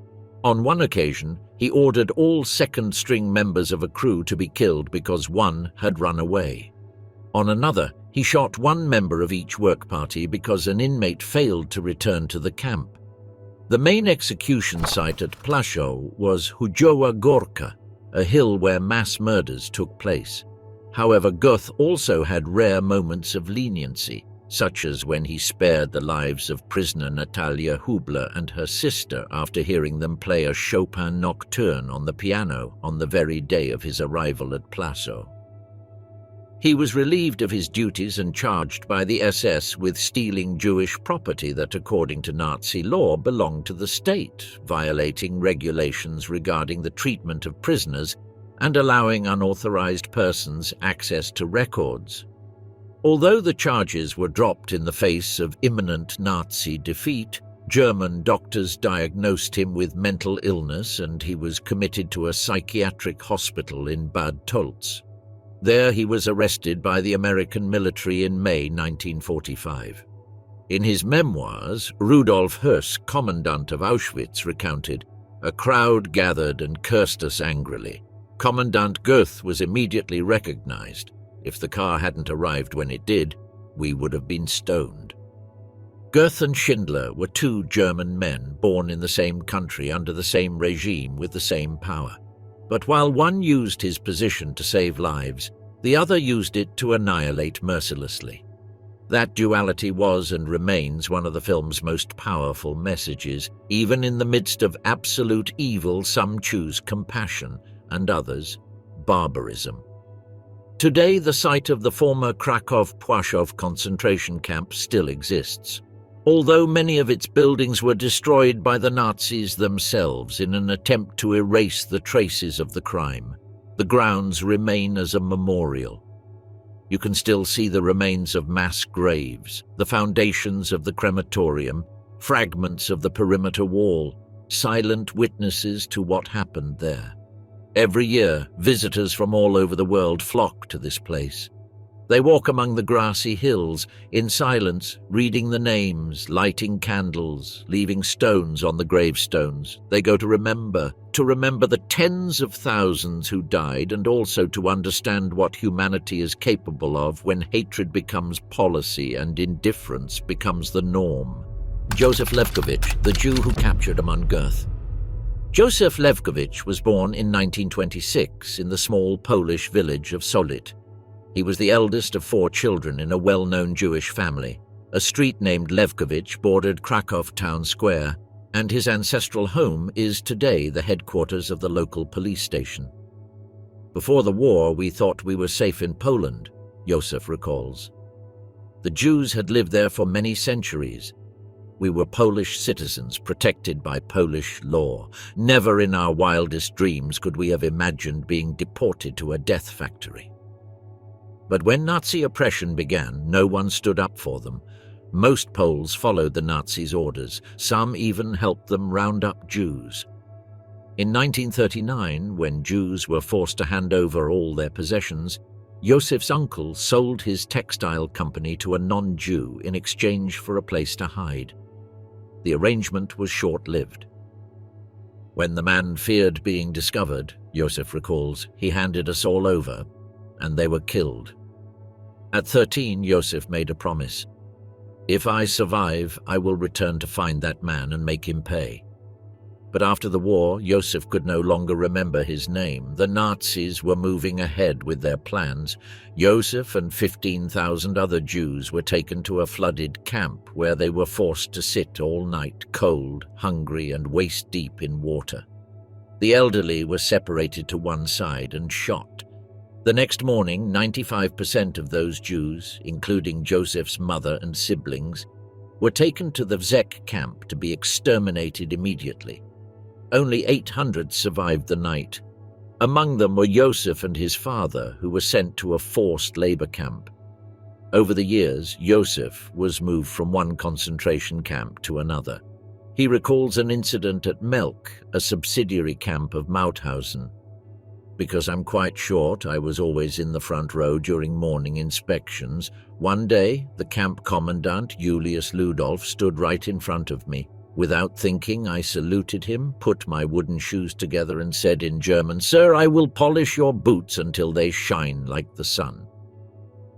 On one occasion, he ordered all second-string members of a crew to be killed because one had run away. On another, he shot one member of each work party because an inmate failed to return to the camp. The main execution site at Plaszow was Hujowa Gorka, a hill where mass murders took place. However, Göth also had rare moments of leniency, such as when he spared the lives of prisoner Natalia Hubler and her sister after hearing them play a Chopin nocturne on the piano on the very day of his arrival at Plaszow. He was relieved of his duties and charged by the SS with stealing Jewish property that, according to Nazi law, belonged to the state, violating regulations regarding the treatment of prisoners and allowing unauthorized persons access to records. Although the charges were dropped in the face of imminent Nazi defeat, German doctors diagnosed him with mental illness and he was committed to a psychiatric hospital in Bad Tölz. There he was arrested by the American military in May 1945. In his memoirs, Rudolf Höss, commandant of Auschwitz, recounted, "A crowd gathered and cursed us angrily. Commandant Göth was immediately recognized. If the car hadn't arrived when it did, we would have been stoned." Göth and Schindler were two German men born in the same country under the same regime with the same power. But while one used his position to save lives, the other used it to annihilate mercilessly. That duality was and remains one of the film's most powerful messages. Even in the midst of absolute evil, some choose compassion and others barbarism. Today, the site of the former Kraków concentration camp still exists. Although many of its buildings were destroyed by the Nazis themselves in an attempt to erase the traces of the crime, the grounds remain as a memorial. You can still see the remains of mass graves, the foundations of the crematorium, fragments of the perimeter wall, silent witnesses to what happened there. Every year, visitors from all over the world flock to this place. They walk among the grassy hills, in silence, reading the names, lighting candles, leaving stones on the gravestones. They go to remember the tens of thousands who died and also to understand what humanity is capable of when hatred becomes policy and indifference becomes the norm. Joseph Lewkowicz, the Jew who captured Amon Göth. Joseph Lewkowicz was born in 1926 in the small Polish village of Solit. He was the eldest of 4 children in a well-known Jewish family. A street named Lewkowicz bordered Kraków town square, and his ancestral home is today the headquarters of the local police station. "Before the war, we thought we were safe in Poland," Joseph recalls. "The Jews had lived there for many centuries. We were Polish citizens protected by Polish law. Never in our wildest dreams could we have imagined being deported to a death factory." But when Nazi oppression began, no one stood up for them. Most Poles followed the Nazis' orders. Some even helped them round up Jews. In 1939, when Jews were forced to hand over all their possessions, Joseph's uncle sold his textile company to a non-Jew in exchange for a place to hide. The arrangement was short-lived. When the man feared being discovered, Joseph recalls, he handed us all over, and they were killed. At 13, Joseph made a promise. "If I survive, I will return to find that man and make him pay." But after the war, Josef could no longer remember his name. The Nazis were moving ahead with their plans. Josef and 15,000 other Jews were taken to a flooded camp where they were forced to sit all night, cold, hungry, and waist-deep in water. The elderly were separated to one side and shot. The next morning, 95% of those Jews, including Josef's mother and siblings, were taken to the Wzek camp to be exterminated immediately. Only 800 survived the night. Among them were Josef and his father, who were sent to a forced labor camp. Over the years, Josef was moved from one concentration camp to another. He recalls an incident at Melk, a subsidiary camp of Mauthausen. Because I'm quite short, I was always in the front row during morning inspections. One day, the camp commandant, Julius Ludolf, stood right in front of me. Without thinking, I saluted him, put my wooden shoes together and said in German, "Sir, I will polish your boots until they shine like the sun."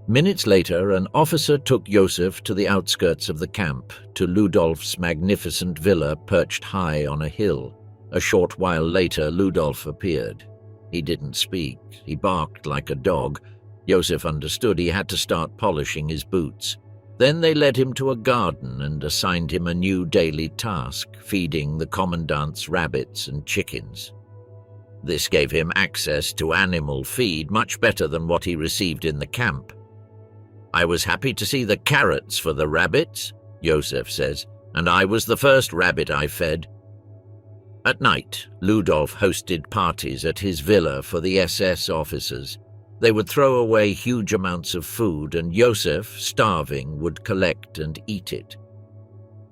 Minutes later, an officer took Josef to the outskirts of the camp, to Ludolf's magnificent villa perched high on a hill. A short while later, Ludolf appeared. He didn't speak. He barked like a dog. Josef understood he had to start polishing his boots. Then they led him to a garden and assigned him a new daily task, feeding the commandant's rabbits and chickens. This gave him access to animal feed much better than what he received in the camp. "I was happy to see the carrots for the rabbits," Josef says, "and I was the first rabbit I fed." At night, Ludolf hosted parties at his villa for the SS officers. They would throw away huge amounts of food, and Josef, starving, would collect and eat it.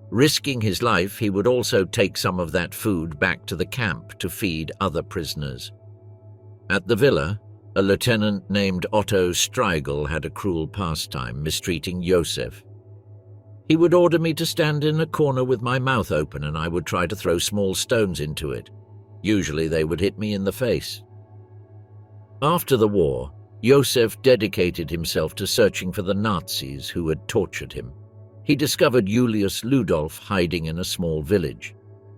Risking his life, he would also take some of that food back to the camp to feed other prisoners. At the villa, a lieutenant named Otto Streigel had a cruel pastime, mistreating Josef. He would order me to stand in a corner with my mouth open, and I would try to throw small stones into it. Usually they would hit me in the face. After the war, Josef dedicated himself to searching for the Nazis who had tortured him. He discovered Julius Ludolf hiding in a small village.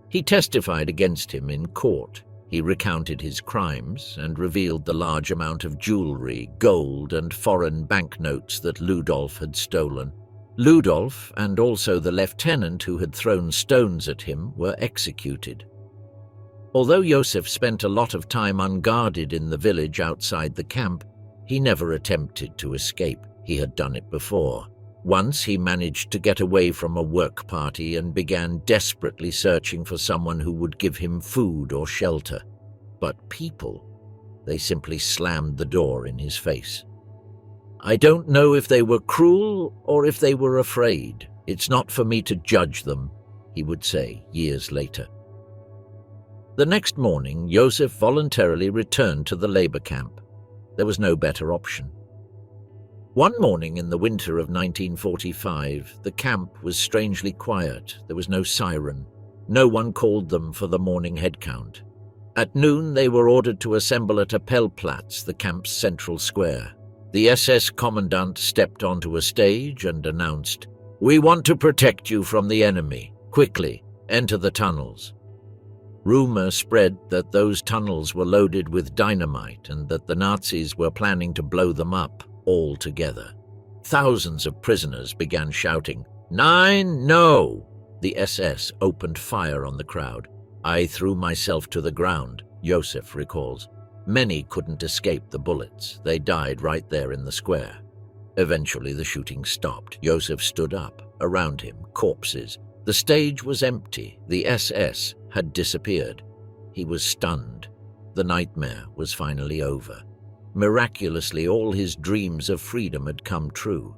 He testified against him in court. He recounted his crimes and revealed the large amount of jewelry, gold, and foreign banknotes that Ludolf had stolen. Ludolf, and also the lieutenant who had thrown stones at him, were executed. Although Josef spent a lot of time unguarded in the village outside the camp, he never attempted to escape. He had done it before. Once he managed to get away from a work party and began desperately searching for someone who would give him food or shelter. But people, they simply slammed the door in his face. "I don't know if they were cruel or if they were afraid. It's not for me to judge them," he would say years later. The next morning, Josef voluntarily returned to the labor camp. There was no better option. One morning in the winter of 1945, the camp was strangely quiet. There was no siren. No one called them for the morning head count. At noon, they were ordered to assemble at Appellplatz, the camp's central square. The SS commandant stepped onto a stage and announced, "We want to protect you from the enemy. Quickly, enter the tunnels." Rumor spread that those tunnels were loaded with dynamite and that the Nazis were planning to blow them up all together. Thousands of prisoners began shouting, "Nein, no!" The SS opened fire on the crowd. "I threw myself to the ground," Josef recalls. Many couldn't escape the bullets. They died right there in the square. Eventually the shooting stopped. Josef stood up. Around him, corpses. The stage was empty. The SS had disappeared. He was stunned. The nightmare was finally over. Miraculously, all his dreams of freedom had come true.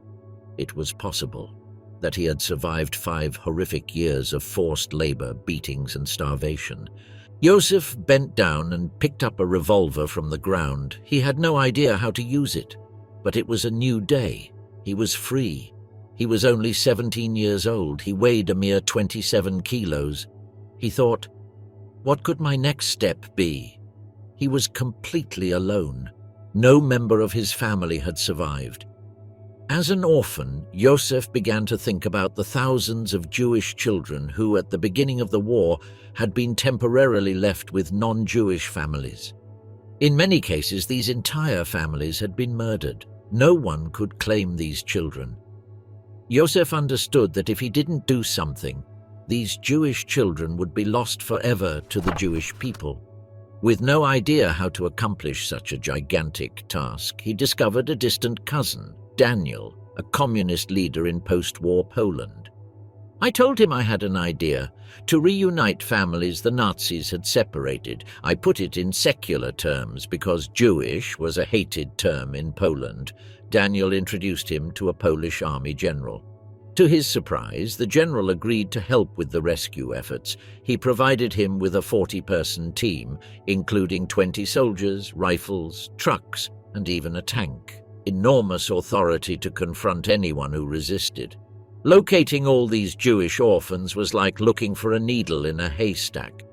It was possible that he had survived 5 horrific years of forced labor, beatings, and starvation. Josef bent down and picked up a revolver from the ground. He had no idea how to use it, but it was a new day. He was free. He was only 17 years old. He weighed a mere 27 kilos. He thought, what could my next step be? He was completely alone. No member of his family had survived. As an orphan, Josef began to think about the thousands of Jewish children who, at the beginning of the war, had been temporarily left with non-Jewish families. In many cases, these entire families had been murdered. No one could claim these children. Josef understood that if he didn't do something, these Jewish children would be lost forever to the Jewish people. With no idea how to accomplish such a gigantic task, he discovered a distant cousin, Daniel, a communist leader in post-war Poland. I told him I had an idea to reunite families the Nazis had separated. I put it in secular terms because Jewish was a hated term in Poland. Daniel introduced him to a Polish army general. To his surprise, the general agreed to help with the rescue efforts. He provided him with a 40-person team, including 20 soldiers, rifles, trucks, and even a tank. Enormous authority to confront anyone who resisted. Locating all these Jewish orphans was like looking for a needle in a haystack.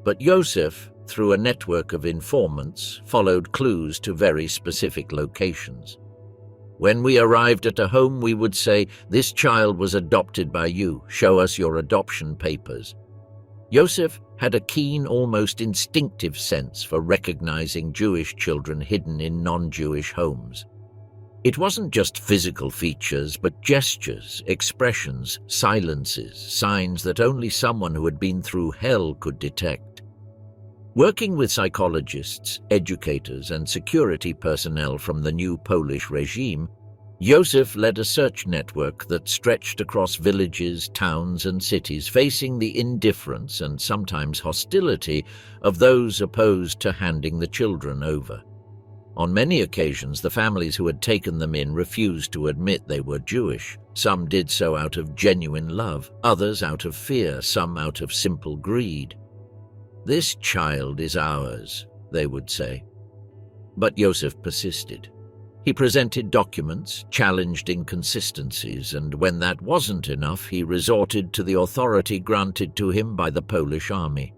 But Josef, through a network of informants, followed clues to very specific locations. When we arrived at a home, we would say, "This child was adopted by you. Show us your adoption papers." Josef had a keen, almost instinctive sense for recognizing Jewish children hidden in non-Jewish homes. It wasn't just physical features, but gestures, expressions, silences, signs that only someone who had been through hell could detect. Working with psychologists, educators, and security personnel from the new Polish regime, Josef led a search network that stretched across villages, towns, and cities, facing the indifference and sometimes hostility of those opposed to handing the children over. On many occasions, the families who had taken them in refused to admit they were Jewish. Some did so out of genuine love, others out of fear, some out of simple greed. "This child is ours," they would say. But Josef persisted. He presented documents, challenged inconsistencies, and when that wasn't enough, he resorted to the authority granted to him by the Polish army.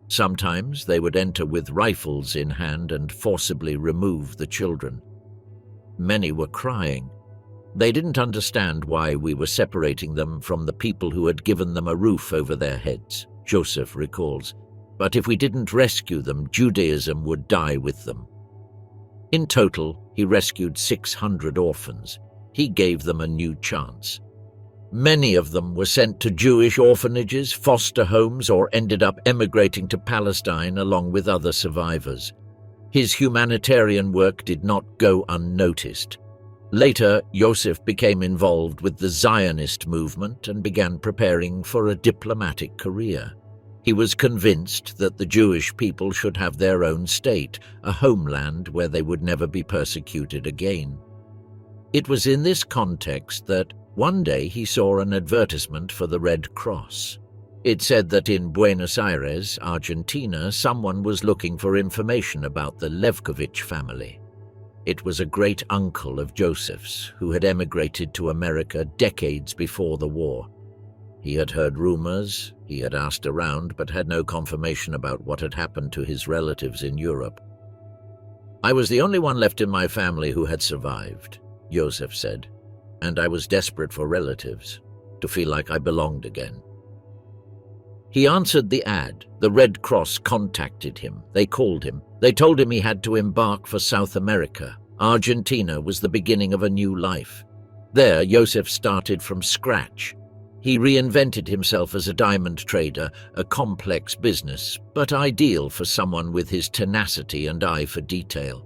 Sometimes they would enter with rifles in hand and forcibly remove the children. Many were crying. They didn't understand why we were separating them from the people who had given them a roof over their heads, Josef recalls. But if we didn't rescue them, Judaism would die with them. In total, he rescued 600 orphans. He gave them a new chance. Many of them were sent to Jewish orphanages, foster homes, or ended up emigrating to Palestine along with other survivors. His humanitarian work did not go unnoticed. Later, Josef became involved with the Zionist movement and began preparing for a diplomatic career. He was convinced that the Jewish people should have their own state, a homeland where they would never be persecuted again. It was in this context that one day he saw an advertisement for the Red Cross. It said that in Buenos Aires, Argentina, someone was looking for information about the Levkovich family. It was a great uncle of Joseph's who had emigrated to America decades before the war. He had heard rumors, he had asked around, but had no confirmation about what had happened to his relatives in Europe. "I was the only one left in my family who had survived," Josef said, "and I was desperate for relatives, to feel like I belonged again." He answered the ad. The Red Cross contacted him. They called him. They told him he had to embark for South America. Argentina was the beginning of a new life. There, Josef started from scratch. He reinvented himself as a diamond trader, a complex business, but ideal for someone with his tenacity and eye for detail.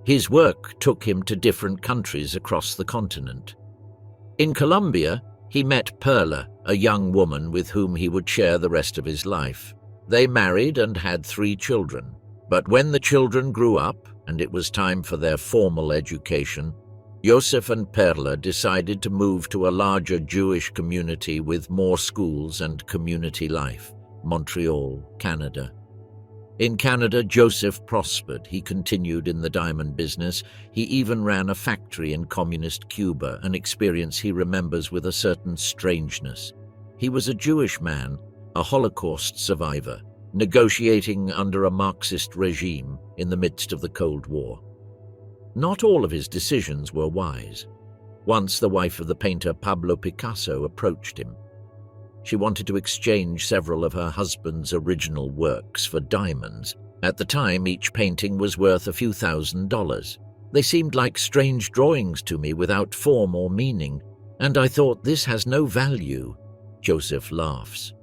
His work took him to different countries across the continent. In Colombia, he met Perla, a young woman with whom he would share the rest of his life. They married and had 3 children. But when the children grew up and it was time for their formal education, Josef and Perla decided to move to a larger Jewish community with more schools and community life, Montreal, Canada. In Canada, Josef prospered. He continued in the diamond business. He even ran a factory in communist Cuba, an experience he remembers with a certain strangeness. He was a Jewish man, a Holocaust survivor, negotiating under a Marxist regime in the midst of the Cold War. Not all of his decisions were wise. Once the wife of the painter Pablo Picasso approached him. She wanted to exchange several of her husband's original works for diamonds. At the time, each painting was worth a few $1,000s. They seemed like strange drawings to me without form or meaning, and I thought, this has no value. Joseph laughs.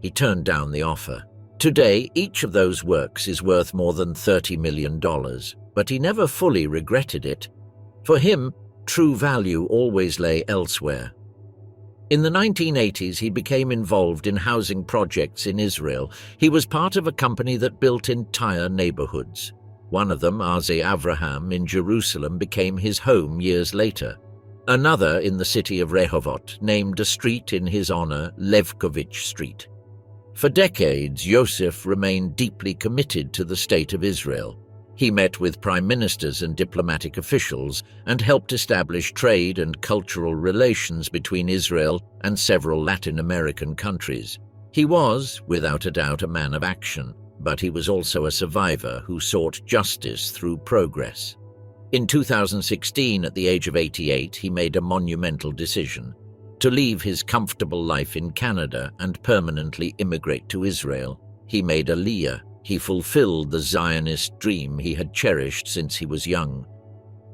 He turned down the offer. Today, each of those works is worth more than $30 million, but he never fully regretted it. For him, true value always lay elsewhere. In the 1980s, he became involved in housing projects in Israel. He was part of a company that built entire neighborhoods. One of them, Arze Avraham in Jerusalem, became his home years later. Another, in the city of Rehovot, named a street in his honor Levkovich Street. For decades, Joseph remained deeply committed to the state of Israel. He met with prime ministers and diplomatic officials and helped establish trade and cultural relations between Israel and several Latin American countries. He was, without a doubt, a man of action, but he was also a survivor who sought justice through progress. In 2016, at the age of 88, he made a monumental decision: to leave his comfortable life in Canada and permanently immigrate to Israel. He made Aliyah. He fulfilled the Zionist dream he had cherished since he was young.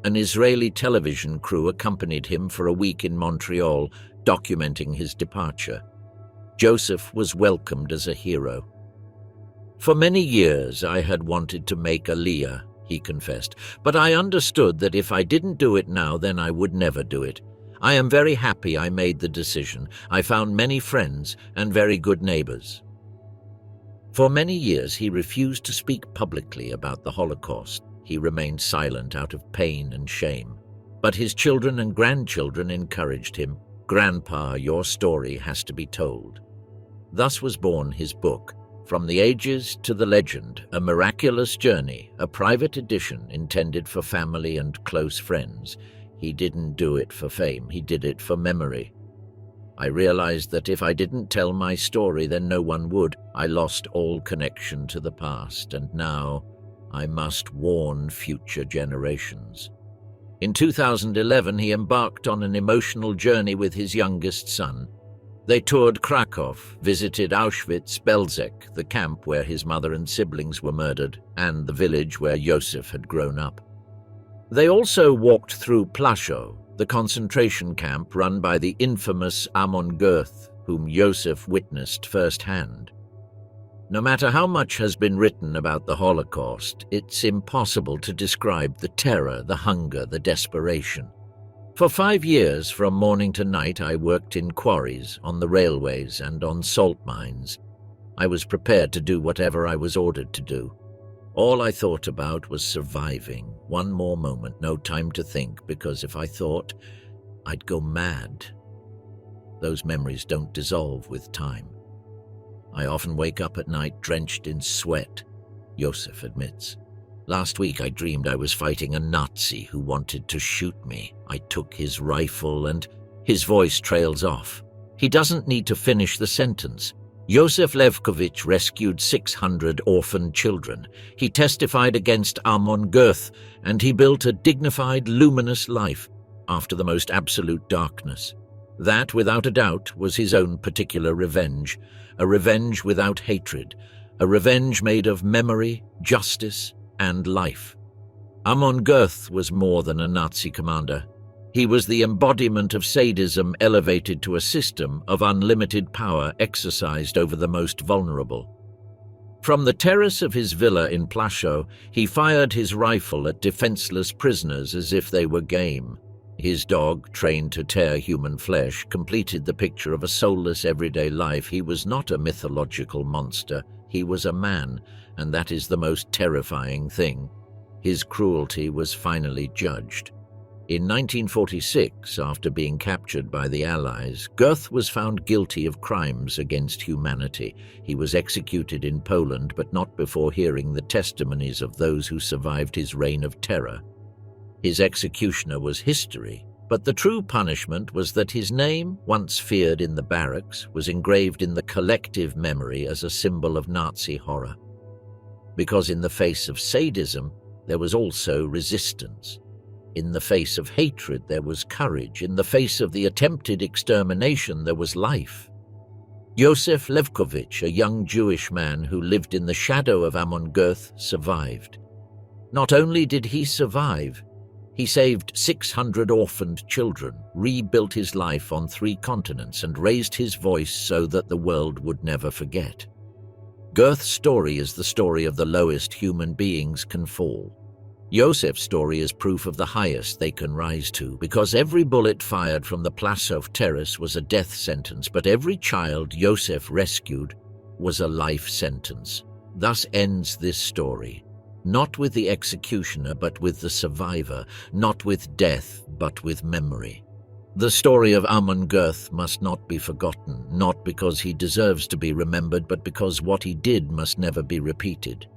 An Israeli television crew accompanied him for a week in Montreal, documenting his departure. Joseph was welcomed as a hero. For many years I had wanted to make Aliyah, he confessed, but I understood that if I didn't do it now, then I would never do it. I am very happy I made the decision. I found many friends and very good neighbors. For many years, he refused to speak publicly about the Holocaust. He remained silent out of pain and shame. But his children and grandchildren encouraged him. "Grandpa, your story has to be told." Thus was born his book, From the Ages to the Legend, A Miraculous Journey, a private edition intended for family and close friends. He didn't do it for fame, he did it for memory. I realized that if I didn't tell my story, then no one would. I lost all connection to the past, and now I must warn future generations. In 2011, he embarked on an emotional journey with his youngest son. They toured Kraków, visited Auschwitz, Belzec, the camp where his mother and siblings were murdered, and the village where Joseph had grown up. They also walked through Plaszow, the concentration camp run by the infamous Amon Göth, whom Joseph witnessed firsthand. No matter how much has been written about the Holocaust, it's impossible to describe the terror, the hunger, the desperation. For 5 years, from morning to night, I worked in quarries, on the railways, and on salt mines. I was prepared to do whatever I was ordered to do. All I thought about was surviving. One more moment, no time to think, because if I thought, I'd go mad. Those memories don't dissolve with time. I often wake up at night drenched in sweat, Joseph admits. Last week I dreamed I was fighting a Nazi who wanted to shoot me. I took his rifle and his voice trails off. He doesn't need to finish the sentence. Joseph Levkovich rescued 600 orphan children. He testified against Amon Göth, and he built a dignified, luminous life after the most absolute darkness. That, without a doubt, was his own particular revenge, a revenge without hatred, a revenge made of memory, justice, and life. Amon Göth was more than a Nazi commander. He was the embodiment of sadism elevated to a system of unlimited power exercised over the most vulnerable. From the terrace of his villa in Plaszow, he fired his rifle at defenseless prisoners as if they were game. His dog, trained to tear human flesh, completed the picture of a soulless everyday life. He was not a mythological monster. He was a man, and that is the most terrifying thing. His cruelty was finally judged. In 1946, after being captured by the Allies, Göth was found guilty of crimes against humanity. He was executed in Poland, but not before hearing the testimonies of those who survived his reign of terror. His executioner was history, but the true punishment was that his name, once feared in the barracks, was engraved in the collective memory as a symbol of Nazi horror. Because in the face of sadism, there was also resistance. In the face of hatred, there was courage. In the face of the attempted extermination, there was life. Yosef Levkovich, a young Jewish man who lived in the shadow of Amon Göth, survived. Not only did he survive, he saved 600 orphaned children, rebuilt his life on 3 continents, and raised his voice so that the world would never forget. Goeth's story is the story of the lowest human beings can fall. Yosef's story is proof of the highest they can rise to, because every bullet fired from the Plaszow terrace was a death sentence, but every child Yosef rescued was a life sentence. Thus ends this story, not with the executioner but with the survivor, not with death but with memory. The story of Amon Göth must not be forgotten, not because he deserves to be remembered, but because what he did must never be repeated.